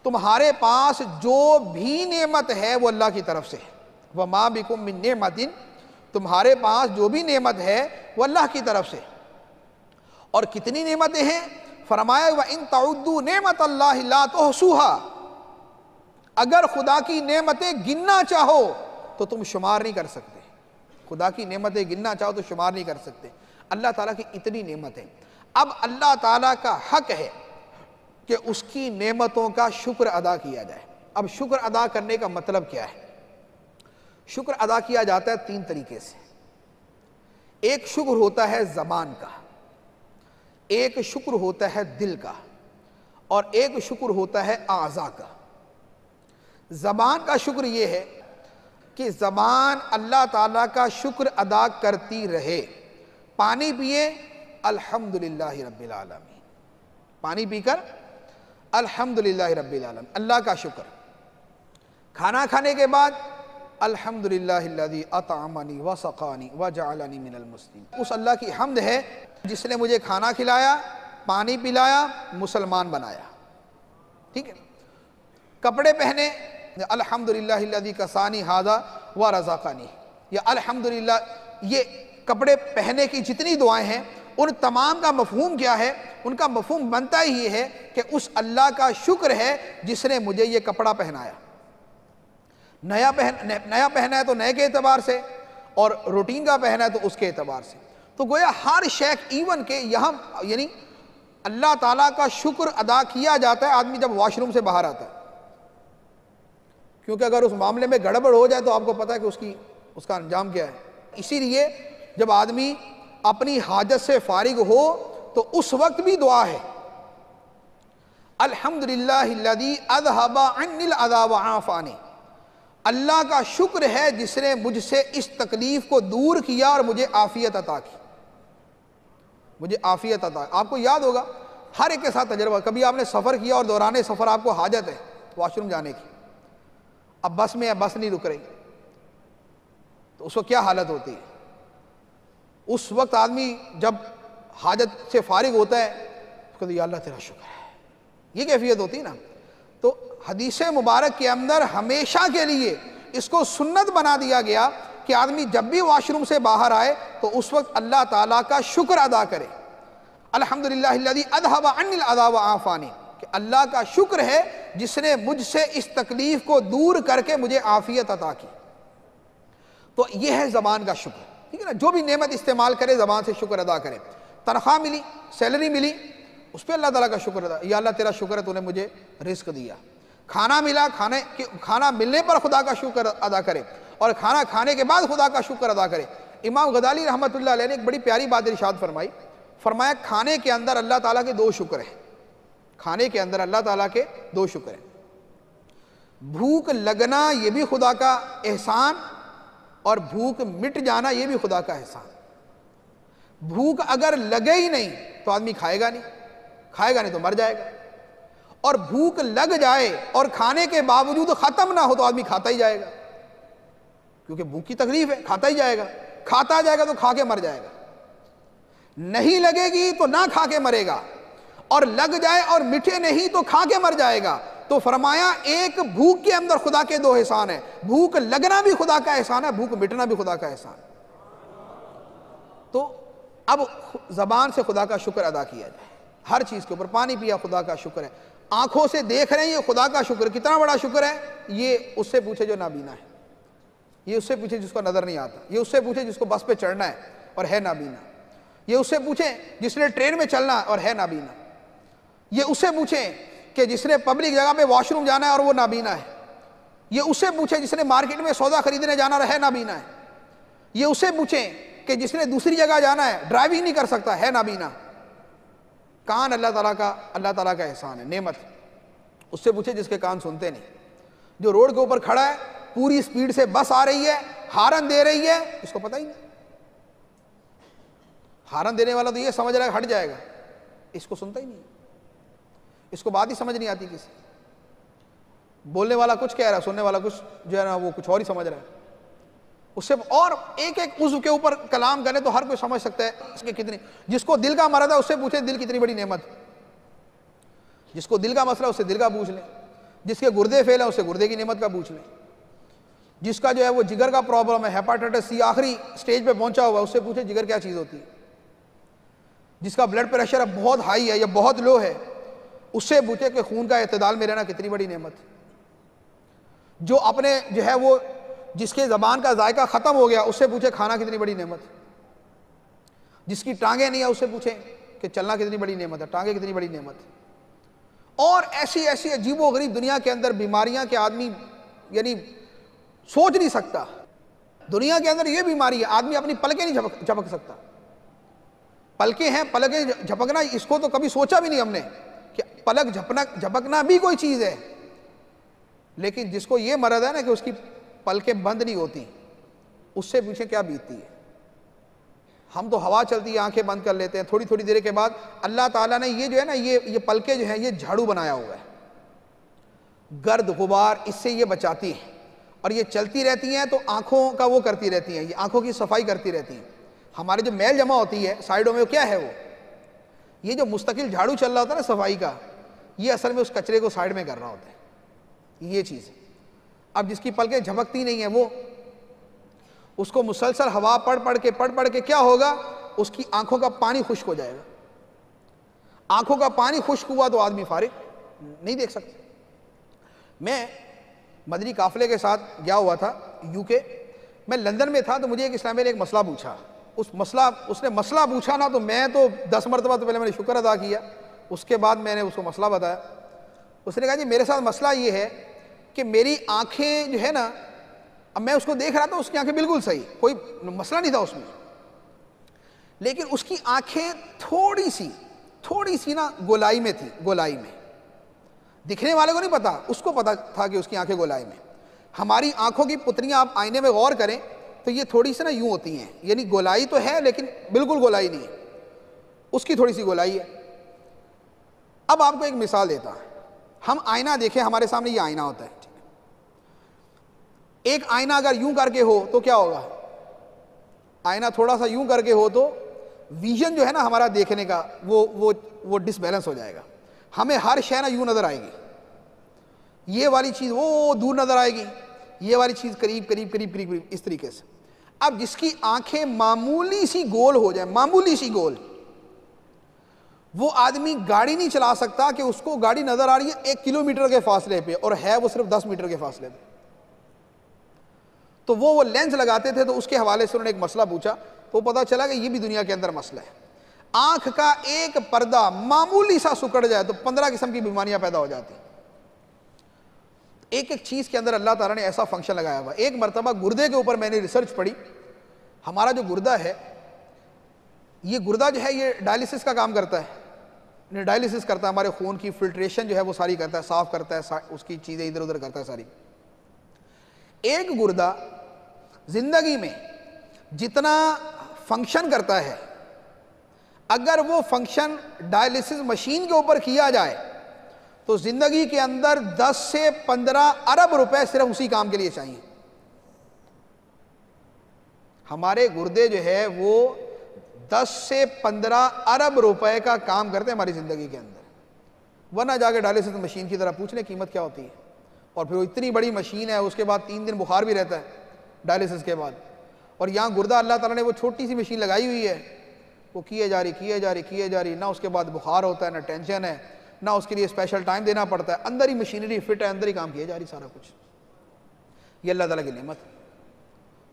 تمہارے پاس جو بھی نعمت ہے وہ اللہ کی طرف سے ہے۔ وَمَا بِكُم مِّن نِعْمَةٍ، تمہارے پاس جو بھی نعمت ہے وہ اللہ کی طرف سے۔ اور کتنی نعمتیں ہیں؟ فرمایا وَإِن تَعُدُّوا نِعْمَةَ اللَّهِ لَا تُحْصُوهَا، اگر خدا کی نعمتیں گننا چاہو تو تم شمار نہیں کر سکتے، خدا کی نعمتیں گننا چاہو تو شمار نہیں کر سکتے۔ اللہ تعالیٰ کی اتنی نعمتیں، اب اللہ تعالیٰ کا حق ہے کہ اس کی نعمتوں کا شکر ادا کیا جائے۔ اب شکر ادا کرنے کا مطلب کیا ہے؟ شکر ادا کیا جاتا ہے تین طریقے سے۔ ایک شکر ہوتا ہے زبان کا، ایک شکر ہوتا ہے دل کا، اور ایک شکر ہوتا ہے اعضاء کا۔ زبان کا شکر یہ ہے کہ زبان اللہ تعالیٰ کا شکر ادا کرتی رہے۔ پانی پیے الحمدللہ رب العالمین، پانی پی کر الحمدللہ رب العالمین، اللہ کا شکر۔ کھانا کھانے کے بعد الحمدللہ الذی اطعمنی وسقانی وجعلنی من المسلمین، اس اللہ کی حمد ہے جس نے مجھے کھانا کھلایا، پانی پلایا، مسلمان بنایا۔ ٹھیک ہے، کپڑے پہنے الحمدللہ الذی کسانی ھذا ورزقنی، یا الحمدللہ، یہ کپڑے پہنے کی جتنی دعائیں ہیں ان تمام کا مفہوم کیا ہے؟ ان کا مفہوم بنتا ہی ہے کہ اس اللہ کا شکر ہے جس نے مجھے یہ کپڑا پہنایا۔ نیا پہنا ہے تو نئے کے اعتبار سے، اور روٹین کا پہنا ہے تو اس کے اعتبار سے۔ تو گویا ہر شے ایون کہ یہاں یعنی اللہ تعالیٰ کا شکر ادا کیا جاتا ہے آدمی جب واش روم سے باہر آتا ہے، کیونکہ اگر اس معاملے میں گڑبڑ ہو جائے تو آپ کو پتہ ہے کہ اس کا انجام کیا ہے۔ اسی لیے جب آدمی اپنی حاجت سے فارغ ہو تو اس وقت بھی دعا ہے، الحمدللہ الذی اذھب عنی الاذی وعافانی، اللہ کا شکر ہے جس نے مجھ سے اس تکلیف کو دور کیا اور مجھے عافیت عطا کی، مجھے عافیت عطا۔ آپ کو یاد ہوگا ہر ایک کے ساتھ تجربہ، کبھی آپ نے سفر کیا اور دوران سفر آپ کو حاجت ہے واش روم جانے کی، اب بس میں بس نہیں رک رہی، تو اس وقت کیا حالت ہوتی ہے؟ اس وقت آدمی جب حاجت سے فارغ ہوتا ہے اس کو یا اللہ تیرا شکر ہے، یہ کیفیت ہوتی ہے نا۔ تو حدیث مبارک کے اندر ہمیشہ کے لیے اس کو سنت بنا دیا گیا کہ آدمی جب بھی واش روم سے باہر آئے تو اس وقت اللہ تعالیٰ کا شکر ادا کرے، الحمدللہ الذی اذھب عنی الاذی وعافانی، کہ اللہ کا شکر ہے جس نے مجھ سے اس تکلیف کو دور کر کے مجھے عافیت عطا کی۔ تو یہ ہے زبان کا شکر، ٹھیک ہے نا، جو بھی نعمت استعمال کرے زبان سے شکر ادا کرے۔ تنخواہ ملی، سیلری ملی، اس پہ اللہ تعالیٰ کا شکر ادا، یا اللہ تیرا شکر ہے تو نے مجھے رزق دیا۔ کھانا ملا، کھانا ملنے پر خدا کا شکر ادا کرے، اور کھانا کھانے کے بعد خدا کا شکر ادا کرے۔ امام غزالی رحمۃ اللہ علیہ نے ایک بڑی پیاری بات ارشاد فرمائی، فرمایا کھانے کے اندر اللہ تعالیٰ کے دو شکر ہیں، کھانے کے اندر اللہ تعالیٰ کے دو شکر ہیں، بھوک لگنا یہ بھی خدا کا احسان، اور بھوک مٹ جانا یہ بھی خدا کا احسان۔ بھوک اگر لگے ہی نہیں تو آدمی کھائے گا نہیں تو مر جائے گا، اور بھوک لگ جائے اور کھانے کے باوجود ختم نہ ہو تو آدمی کھاتا ہی جائے گا، کیونکہ بھوک کی تکلیف ہے، کھاتا جائے گا تو کھا کے مر جائے گا۔ نہیں لگے گی تو نہ کھا کے مرے گا، اور لگ جائے اور مٹھے نہیں تو کھا کے مر جائے گا۔ تو فرمایا ایک بھوک کے اندر خدا کے دو احسان ہیں، بھوک لگنا بھی خدا کا احسان ہے، بھوک مٹنا بھی خدا کا احسان ہے۔ تو اب زبان سے خدا کا شکر ادا کیا جائے، ہر چیز کے اوپر، پانی پیا خدا کا شکر ہے، آنکھوں سے دیکھ رہے ہیں یہ خدا کا شکر، کتنا بڑا شکر ہے، یہ اس سے پوچھے جو نابینا ہے، یہ اس سے پوچھے جس کو نظر نہیں آتا، یہ اس سے پوچھے جس کو بس پہ چڑھنا ہے اور ہے نابینا، یہ اس سے پوچھیں جس نے ٹرین میں چلنا اور ہے نابینا، یہ اس سے پوچھیں کہ جس نے پبلک جگہ پہ واش روم جانا ہے اور وہ نابینا ہے، یہ اس سے پوچھیں جس نے مارکیٹ میں سودا خریدنے جانا اور ہے نابینا ہے، یہ اس سے پوچھیں کہ جس نے دوسری جگہ جانا ہے ڈرائیونگ نہیں کر سکتا ہے نابینا۔ کان اللہ تعالیٰ کا احسان ہے، نعمت۔ اس سے پوچھے جس کے کان سنتے نہیں، جو روڈ کے اوپر کھڑا ہے، پوری سپیڈ سے بس آ رہی ہے، ہارن دے رہی ہے، اس کو پتہ ہی نہیں، ہارن دینے والا تو یہ سمجھ رہا ہے ہٹ جائے گا، اس کو سنتا ہی نہیں، اس کو بات ہی سمجھ نہیں آتی کسی، بولنے والا کچھ کہہ رہا ہے، سننے والا کچھ جو ہے نا وہ کچھ اور ہی سمجھ رہا ہے۔ اس سے اور ایک عضو کے اوپر کلام کرے تو ہر کوئی سمجھ سکتا ہے اس کے کتنی، جس کو دل کا مرض ہے اس سے پوچھے دل کتنی بڑی نعمت، جس کو دل کا مسئلہ اس سے دل کا پوچھ لیں، جس کے گردے فیل ہیں اس سے گردے کی نعمت کا پوچھ لیں، جس کا جو ہے وہ جگر کا پرابلم ہے، ہیپاٹائٹس سی آخری سٹیج پہ پہنچا ہوا ہے، اس سے پوچھے جگر کیا چیز ہوتی ہے، جس کا بلڈ پریشر اب بہت ہائی ہے یا بہت لو ہے اس سے پوچھے کہ خون کا اعتدال میں رہنا کتنی بڑی نعمت، جو اپنے جو ہے وہ جس کے زبان کا ذائقہ ختم ہو گیا اس سے پوچھے کھانا کتنی بڑی نعمت، جس کی ٹانگیں نہیں ہیں اس سے پوچھیں کہ چلنا کتنی بڑی نعمت ہے، ٹانگیں کتنی بڑی نعمت، اور ایسی ایسی عجیب و غریب دنیا کے اندر بیماریاں کہ آدمی یعنی سوچ نہیں سکتا، دنیا کے اندر یہ بیماری ہے آدمی اپنی پلکیں نہیں جھپک سکتا، پلکیں ہیں، پلکیں جھپکنا اس کو تو کبھی سوچا بھی نہیں ہم نے کہ پلک جھپکنا بھی کوئی چیز ہے، لیکن جس کو یہ مرض ہے نا کہ اس کی پلکیں بند نہیں ہوتی اس سے پوچھیں کیا بیتتی ہے۔ ہم تو ہوا چلتی ہے آنکھیں بند کر لیتے ہیں، تھوڑی تھوڑی دیر کے بعد اللہ تعالیٰ نے یہ جو ہے نا یہ پلکیں جو ہیں یہ جھاڑو بنایا ہوا ہے، گرد غبار اس سے یہ بچاتی ہیں اور یہ چلتی رہتی ہیں تو آنکھوں کا وہ کرتی رہتی ہیں، یہ آنکھوں کی صفائی کرتی رہتی ہیں۔ ہمارے جو میل جمع ہوتی ہے سائیڈوں میں وہ کیا ہے، وہ یہ جو مستقل جھاڑو چل رہا ہوتا ہے نا صفائی کا، یہ اصل میں اس کچرے کو سائیڈ میں کر رہا ہوتا ہے، یہ چیز ہے۔ اب جس کی پلکیں جھپکتی نہیں ہیں وہ اس کو مسلسل ہوا پڑھ پڑھ کے کیا ہوگا، اس کی آنکھوں کا پانی خشک ہو جائے گا، آنکھوں کا پانی خشک ہوا تو آدمی فارغ نہیں دیکھ سکتا۔ میں مدنی قافلے کے ساتھ گیا ہوا تھا یو کے، میں لندن میں تھا تو مجھے ایک اسلامی نے ایک مسئلہ پوچھا، اس نے مسئلہ پوچھا نا تو میں تو 10 مرتبہ تو پہلے میں نے شکر ادا کیا اس کے بعد میں نے اس کو مسئلہ بتایا. اس نے کہا جی میرے ساتھ مسئلہ یہ ہے کہ میری آنکھیں جو ہے نا، اب میں اس کو دیکھ رہا تھا، اس کی آنکھیں بالکل صحیح، کوئی مسئلہ نہیں تھا اس میں، لیکن اس کی آنکھیں تھوڑی سی نا گولائی میں تھی، گولائی میں. دکھنے والے کو نہیں پتا، اس کو پتا تھا کہ اس کی آنکھیں گولائی میں. ہماری آنکھوں کی پتریاں آپ آئینے میں غور کریں تو یہ تھوڑی سی نا یوں ہوتی ہیں، یعنی گولائی تو ہے لیکن بالکل گولائی نہیں ہے، اس کی تھوڑی سی گولائی ہے. اب آپ کو ایک مثال دیتا ہوں. ہم آئینہ دیکھیں، ہمارے سامنے یہ آئینہ ہوتا ہے. ایک آئینہ اگر یوں کر کے ہو تو کیا ہوگا؟ آئینہ تھوڑا سا یوں کر کے ہو تو ویژن جو ہے نا ہمارا دیکھنے کا وہ ڈس بیلنس ہو جائے گا. ہمیں ہر شے نا یوں نظر آئے گی، یہ والی چیز وہ دور نظر آئے گی، یہ والی چیز قریب اس طریقے سے. اب جس کی آنکھیں معمولی سی گول ہو جائیں، معمولی سی گول، وہ آدمی گاڑی نہیں چلا سکتا کہ اس کو گاڑی نظر آ رہی ہے 1 کلومیٹر کے فاصلے پہ اور ہے وہ صرف 10 میٹر کے فاصلے پہ. تو وہ لینس لگاتے تھے، تو اس کے حوالے سے انہوں نے ایک مسئلہ پوچھا تو پتا چلا کہ یہ بھی دنیا کے اندر مسئلہ ہے. آنکھ کا ایک پردہ معمولی سا سکڑ جائے تو 15 قسم کی بیماریاں پیدا ہو جاتی. ایک چیز کے اندر اللہ تعالیٰ نے ایسا فنکشن لگایا ہوا. ایک مرتبہ گردے کے اوپر میں نے ریسرچ پڑھی. ہمارا جو گردہ ہے، یہ گردہ جو ہے یہ ڈائلیسس کا کام کرتا ہے، ڈائلیسس کرتا ہے، ہمارے خون کی فلٹریشن جو ہے وہ ساری کرتا ہے، صاف کرتا ہے، اس کی چیزیں ادھر ادھر کرتا ہے ساری. ایک گردہ زندگی میں جتنا فنکشن کرتا ہے، اگر وہ فنکشن ڈائلیسس مشین کے اوپر کیا جائے تو زندگی کے اندر 10 سے 15 ارب روپے صرف اسی کام کے لیے چاہیے. ہمارے گردے جو ہے وہ 10 سے 15 ارب روپے کا کام کرتے ہیں ہماری زندگی کے اندر. ورنہ جا کے ڈائلیسس مشین کی طرح پوچھ لیں قیمت کیا ہوتی ہے. اور پھر وہ اتنی بڑی مشین ہے، اس کے بعد 3 دن بخار بھی رہتا ہے ڈائلیسس کے بعد. اور یہاں گردہ اللہ تعالیٰ نے وہ چھوٹی سی مشین لگائی ہوئی ہے، وہ کیے جا رہی، نہ اس کے بعد بخار ہوتا ہے، نہ ٹینشن ہے، نہ اس کے لیے اسپیشل ٹائم دینا پڑتا ہے. اندر ہی مشینری فٹ ہے، اندر ہی کام کیا جا رہی سارا کچھ. یہ اللہ تعالیٰ کی نعمت.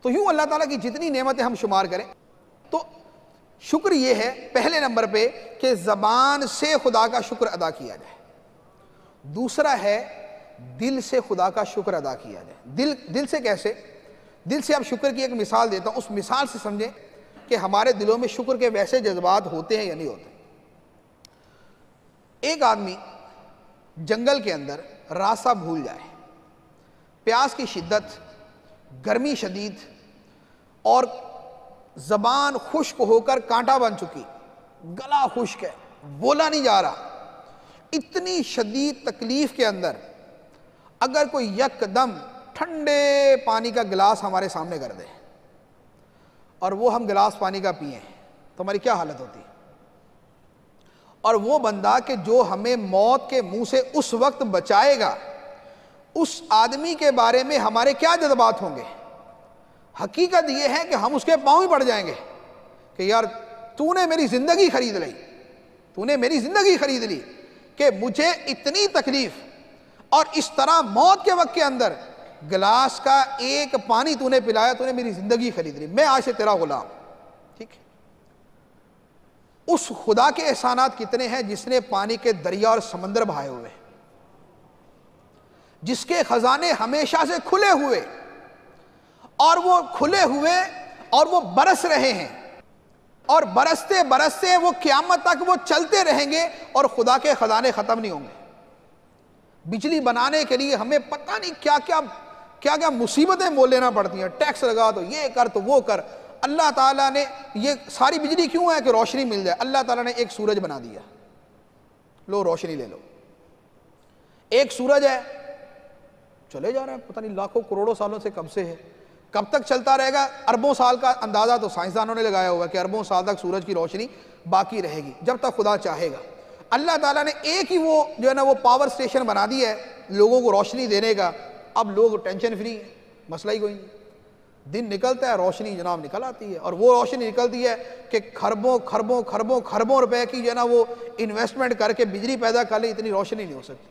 تو یوں اللہ تعالیٰ کی جتنی نعمتیں ہم شمار کریں تو شکر یہ ہے پہلے نمبر پہ کہ زبان سے خدا کا شکر ادا کیا جائے. دوسرا ہے دل سے خدا کا شکر ادا کیا جائے. دل سے کیسے؟ دل سے اب شکر کی ایک مثال دیتا ہوں، اس مثال سے سمجھیں کہ ہمارے دلوں میں شکر کے ویسے جذبات ہوتے ہیں یا نہیں ہوتے. ایک آدمی جنگل کے اندر راستہ بھول جائے، پیاس کی شدت، گرمی شدید اور زبان خشک ہو کر کانٹا بن چکی، گلا خشک ہے، بولا نہیں جا رہا، اتنی شدید تکلیف کے اندر اگر کوئی یک دم ٹھنڈے پانی کا گلاس ہمارے سامنے کر دے اور وہ ہم گلاس پانی کا پئیں تو ہماری کیا حالت ہوتی ہے؟ اور وہ بندہ کہ جو ہمیں موت کے منہ سے اس وقت بچائے گا، اس آدمی کے بارے میں ہمارے کیا جذبات ہوں گے؟ حقیقت یہ ہے کہ ہم اس کے پاؤں ہی پڑ جائیں گے کہ یار تو نے میری زندگی خرید لی، تو نے میری زندگی خرید لی کہ مجھے اتنی تکلیف اور اس طرح موت کے وقت کے اندر گلاس کا ایک پانی تو نے پلایا، تو نے میری زندگی خرید لی، میں آج سے تیرا غلام. ٹھیک ہے، اس خدا کے احسانات کتنے ہیں جس نے پانی کے دریا اور سمندر بہائے ہوئے، جس کے خزانے ہمیشہ سے کھلے ہوئے اور وہ کھلے ہوئے اور وہ برس رہے ہیں اور برستے برستے وہ قیامت تک وہ چلتے رہیں گے اور خدا کے خزانے ختم نہیں ہوں گے. بجلی بنانے کے لیے ہمیں پتہ نہیں کیا کیا مصیبتیں مول لینا پڑتی ہیں، ٹیکس لگا تو یہ کر تو وہ کر. اللہ تعالیٰ نے یہ ساری بجلی کیوں ہے کہ روشنی مل جائے. اللہ تعالیٰ نے ایک سورج بنا دیا، لو روشنی لے لو. ایک سورج ہے چلے جا رہا ہے، پتہ نہیں لاکھوں کروڑوں سالوں سے کب سے ہے، کب تک چلتا رہے گا؟ اربوں سال کا اندازہ تو سائنسدانوں نے لگایا ہوگا کہ اربوں سال تک سورج کی روشنی باقی رہے گی جب تک خدا چاہے گا. اللہ تعالیٰ نے ایک ہی وہ جو ہے نا وہ پاور سٹیشن بنا دی ہے لوگوں کو روشنی دینے کا. اب لوگ ٹینشن فری ہیں، مسئلہ ہی کوئی نہیں. دن نکلتا ہے روشنی جناب نکل آتی ہے، اور وہ روشنی نکلتی ہے کہ کھربوں کھربوں کھربوں کھربوں روپے کی جو ہے نا وہ انویسٹمنٹ کر کے بجلی پیدا کر لے، اتنی روشنی نہیں ہو سکتی.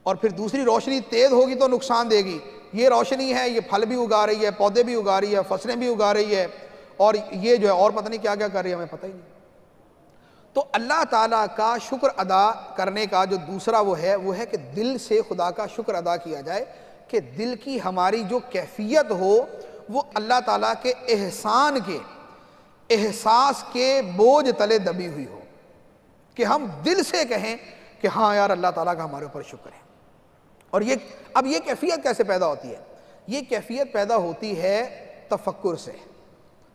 اور پھر دوسری روشنی تیز ہوگی تو نقصان دے گی. یہ روشنی ہے، یہ پھل بھی اگا رہی ہے، پودے بھی اگا رہی ہے، فصلیں بھی اگا رہی ہے، اور یہ جو ہے اور پتہ نہیں کیا کیا کر رہی ہے، ہمیں پتہ ہی نہیں. تو اللہ تعالیٰ کا شکر ادا کرنے کا جو دوسرا وہ ہے کہ دل سے خدا کا شکر ادا کیا جائے، کہ دل کی ہماری جو کیفیت ہو وہ اللہ تعالیٰ کے احسان کے احساس کے بوجھ تلے دبی ہوئی ہو، کہ ہم دل سے کہیں کہ ہاں یار اللہ تعالیٰ کا ہمارے اوپر شکر ہے۔ اور اب یہ کیفیت کیسے پیدا ہوتی ہے؟ یہ کیفیت پیدا ہوتی ہے تفکر سے۔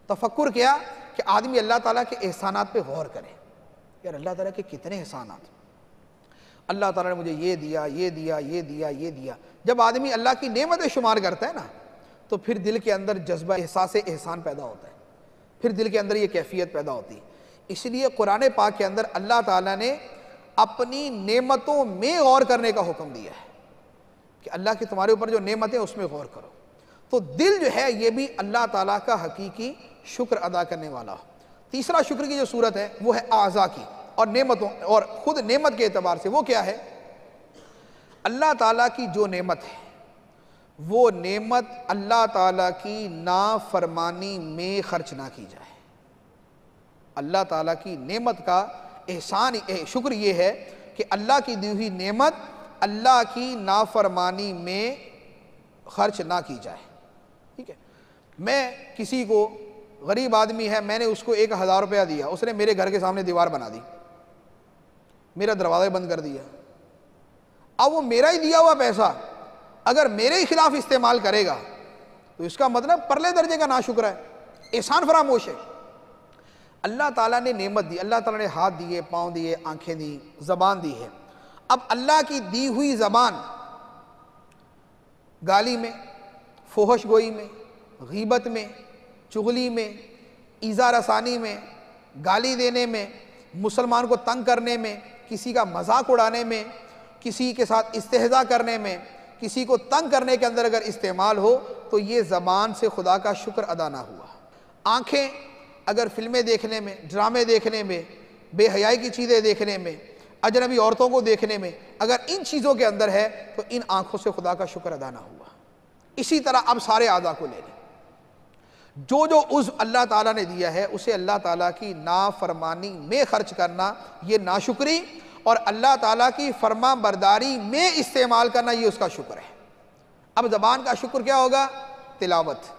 تفکر کیا؟ کہ آدمی اللہ تعالیٰ کے احسانات پہ غور کرے، یار اللہ تعالیٰ کے کتنے احسانات، اللہ تعالیٰ نے مجھے یہ دیا، یہ دیا، یہ دیا، یہ دیا۔ جب آدمی اللہ کی نعمتیں شمار کرتا ہے نا، تو پھر دل کے اندر جذبہ احساس احسان پیدا ہوتا ہے، پھر دل کے اندر یہ کیفیت پیدا ہوتی ہے۔ اس لیے قرآن پاک کے اندر اللہ تعالیٰ نے اپنی نعمتوں میں غور کرنے کا حکم دیا ہے، کہ اللہ کی تمہارے اوپر جو نعمتیں اس میں غور کرو۔ تو دل جو ہے یہ بھی اللہ تعالیٰ کا حقیقی شکر ادا کرنے والا ہو۔ تیسرا شکر کی جو صورت ہے وہ ہے اعضاء کی اور نعمتوں، اور خود نعمت کے اعتبار سے وہ کیا ہے؟ اللہ تعالیٰ کی جو نعمت ہے وہ نعمت اللہ تعالیٰ کی نافرمانی میں خرچ نہ کی جائے۔ اللہ تعالیٰ کی نعمت کا احسان شکر یہ ہے کہ اللہ کی دی ہوئی نعمت اللہ کی نافرمانی میں خرچ نہ کی جائے۔ ٹھیک ہے، میں کسی کو، غریب آدمی ہے، میں نے اس کو 1000 روپیہ دیا، اس نے میرے گھر کے سامنے دیوار بنا دی، میرا دروازہ بند کر دیا۔ اب وہ میرا ہی دیا ہوا پیسہ اگر میرے ہی خلاف استعمال کرے گا تو اس کا مطلب پرلے درجے کا ناشکر ہے، احسان فراموش ہے۔ اللہ تعالیٰ نے نعمت دی، اللہ تعالیٰ نے ہاتھ دیے، پاؤں دیے، آنکھیں دی، زبان دی ہے۔ اب اللہ کی دی ہوئی زبان گالی میں، فحش گوئی میں، غیبت میں، چغلی میں، ایذا رسانی میں، گالی دینے میں، مسلمان کو تنگ کرنے میں، کسی کا مذاق اڑانے میں، کسی کے ساتھ استہزاء کرنے میں، کسی کو تنگ کرنے کے اندر اگر استعمال ہو تو یہ زبان سے خدا کا شکر ادا نہ ہوا۔ آنکھیں اگر فلمیں دیکھنے میں، ڈرامے دیکھنے میں، بے حیائی کی چیزیں دیکھنے میں، اجنبی عورتوں کو دیکھنے میں اگر ان چیزوں کے اندر ہے تو ان آنکھوں سے خدا کا شکر ادا نہ ہوا۔ اسی طرح اب سارے اعضاء کو لے لیں، جو عضو اللہ تعالیٰ نے دیا ہے اسے اللہ تعالیٰ کی نافرمانی میں خرچ کرنا یہ ناشکری، اور اللہ تعالیٰ کی فرما برداری میں استعمال کرنا یہ اس کا شکر ہے۔ اب زبان کا شکر کیا ہوگا؟ تلاوت۔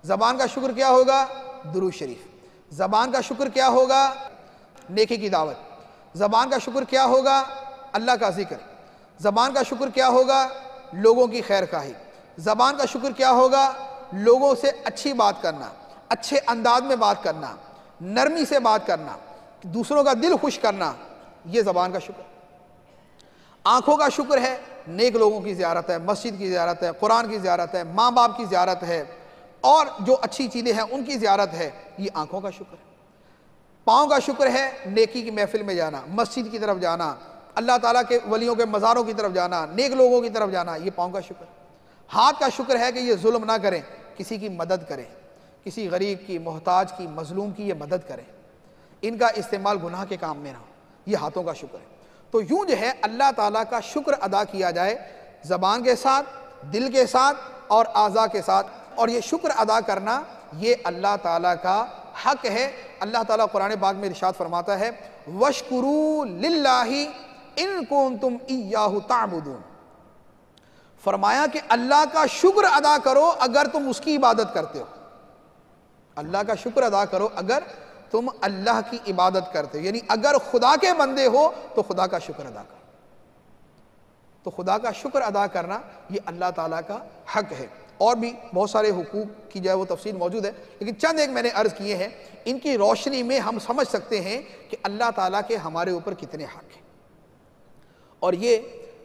زبان کا شکر کیا ہوگا؟ درود شریف۔ زبان کا شکر کیا ہوگا؟ نیکی کی دعوت۔ زبان کا شکر کیا ہوگا؟ اللہ کا ذکر۔ زبان کا شکر کیا ہوگا؟ لوگوں کی خیر خواہی۔ زبان کا شکر کیا ہوگا؟ لوگوں سے اچھی بات کرنا، اچھے انداز میں بات کرنا، نرمی سے بات کرنا، دوسروں کا دل خوش کرنا، یہ زبان کا شکر۔ آنکھوں کا شکر ہے نیک لوگوں کی زیارت ہے، مسجد کی زیارت ہے، قرآن کی زیارت ہے، ماں باپ کی زیارت ہے، اور جو اچھی چیزیں ہیں ان کی زیارت ہے، یہ آنکھوں کا شکر ہے۔ پاؤں کا شکر ہے نیکی کی محفل میں جانا، مسجد کی طرف جانا، اللہ تعالیٰ کے ولیوں کے مزاروں کی طرف جانا، نیک لوگوں کی طرف جانا، یہ پاؤں کا شکر ہے۔ ہاتھ کا شکر ہے کہ یہ ظلم نہ کریں، کسی کی مدد کریں، کسی غریب کی، محتاج کی، مظلوم کی یہ مدد کریں، ان کا استعمال گناہ کے کام میں نہ ہو، یہ ہاتھوں کا شکر ہے۔ تو یوں جو ہے اللہ تعالیٰ کا شکر ادا کیا جائے زبان کے ساتھ، دل کے ساتھ اور اعضاء کے ساتھ، اور یہ شکر ادا کرنا یہ اللہ تعالیٰ کا حق ہے۔ اللہ تعالیٰ قرآن پاک میں ارشاد فرماتا ہے وَاشْكُرُوا لِلَّهِ إِن كُنتُمْ إِيَّاهُ تَعْبُدُونَ، فرمایا کہ اللہ کا شکر ادا کرو اگر تم اس کی عبادت کرتے ہو۔ اللہ کا شکر ادا کرو اگر تم اللہ کی عبادت کرتے ہو، یعنی اگر خدا کے بندے ہو تو خدا کا شکر ادا کرو۔ تو خدا کا شکر ادا کرنا یہ اللہ تعالیٰ کا حق ہے۔ اور بھی بہت سارے حقوق کی جو ہے وہ تفصیل موجود ہے، لیکن چند ایک میں نے عرض کیے ہیں، ان کی روشنی میں ہم سمجھ سکتے ہیں کہ اللہ تعالیٰ کے ہمارے اوپر کتنے حق ہیں۔ اور یہ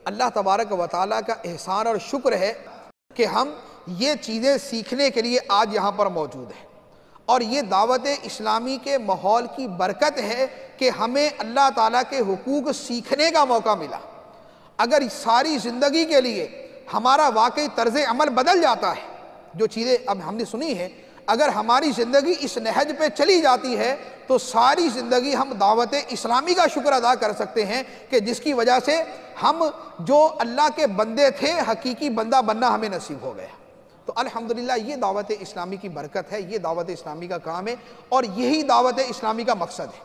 اللہ تبارک و تعالیٰ کا احسان اور شکر ہے کہ ہم یہ چیزیں سیکھنے کے لیے آج یہاں پر موجود ہیں، اور یہ دعوت اسلامی کے ماحول کی برکت ہے کہ ہمیں اللہ تعالیٰ کے حقوق سیکھنے کا موقع ملا۔ اگر ساری زندگی کے لیے ہمارا واقعی طرز عمل بدل جاتا ہے، جو چیزیں اب ہم نے سنی ہیں، اگر ہماری زندگی اس نہج پہ چلی جاتی ہے تو ساری زندگی ہم دعوت اسلامی کا شکر ادا کر سکتے ہیں کہ جس کی وجہ سے ہم جو اللہ کے بندے تھے حقیقی بندہ بننا ہمیں نصیب ہو گیا۔ تو الحمدللہ یہ دعوت اسلامی کی برکت ہے، یہ دعوت اسلامی کا کام ہے، اور یہی دعوت اسلامی کا مقصد ہے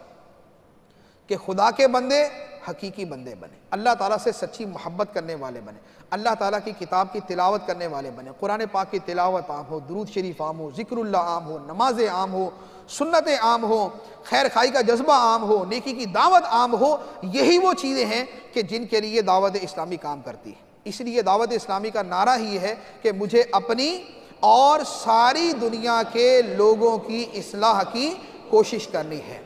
کہ خدا کے بندے حقیقی بندے بنے، اللہ تعالیٰ سے سچی محبت کرنے والے بنے، اللہ تعالیٰ کی کتاب کی تلاوت کرنے والے بنے، قرآن پاک کی تلاوت عام ہو، درود شریف عام ہو، ذکر اللہ عام ہو، نمازیں عام ہو، سنتیں عام ہو، خیر خائی کا جذبہ عام ہو، نیکی کی دعوت عام ہو۔ یہی وہ چیزیں ہیں کہ جن کے لیے دعوت اسلامی کام کرتی ہے۔ اس لیے دعوت اسلامی کا نعرہ ہی ہے کہ مجھے اپنی اور ساری دنیا کے لوگوں کی اصلاح کی کوشش کرنی ہے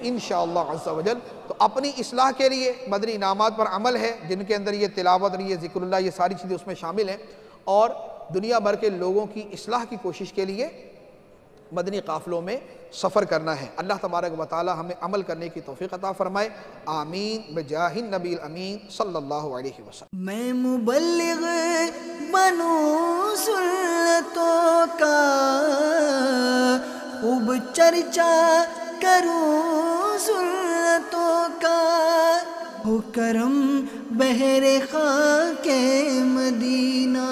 انشاءاللہ عز و جل۔ تو اپنی اصلاح کے لیے مدنی انعامات پر عمل ہے، جن کے اندر یہ تلاوت اور یہ ذکر اللہ، یہ ساری چیزیں اس میں شامل ہیں، اور دنیا بھر کے لوگوں کی اصلاح کی کوشش کے لیے مدنی قافلوں میں سفر کرنا ہے۔ اللہ تبارک و تعالی ہمیں عمل کرنے کی توفیق عطا فرمائے، آمین بجاہ النبی الامین صلی اللہ علیہ وسلم۔ میں مبلغ بنوں سنتوں کا، خوب چرچا کروں سنتوں کا، ہو کرم بحر خاک مدینہ۔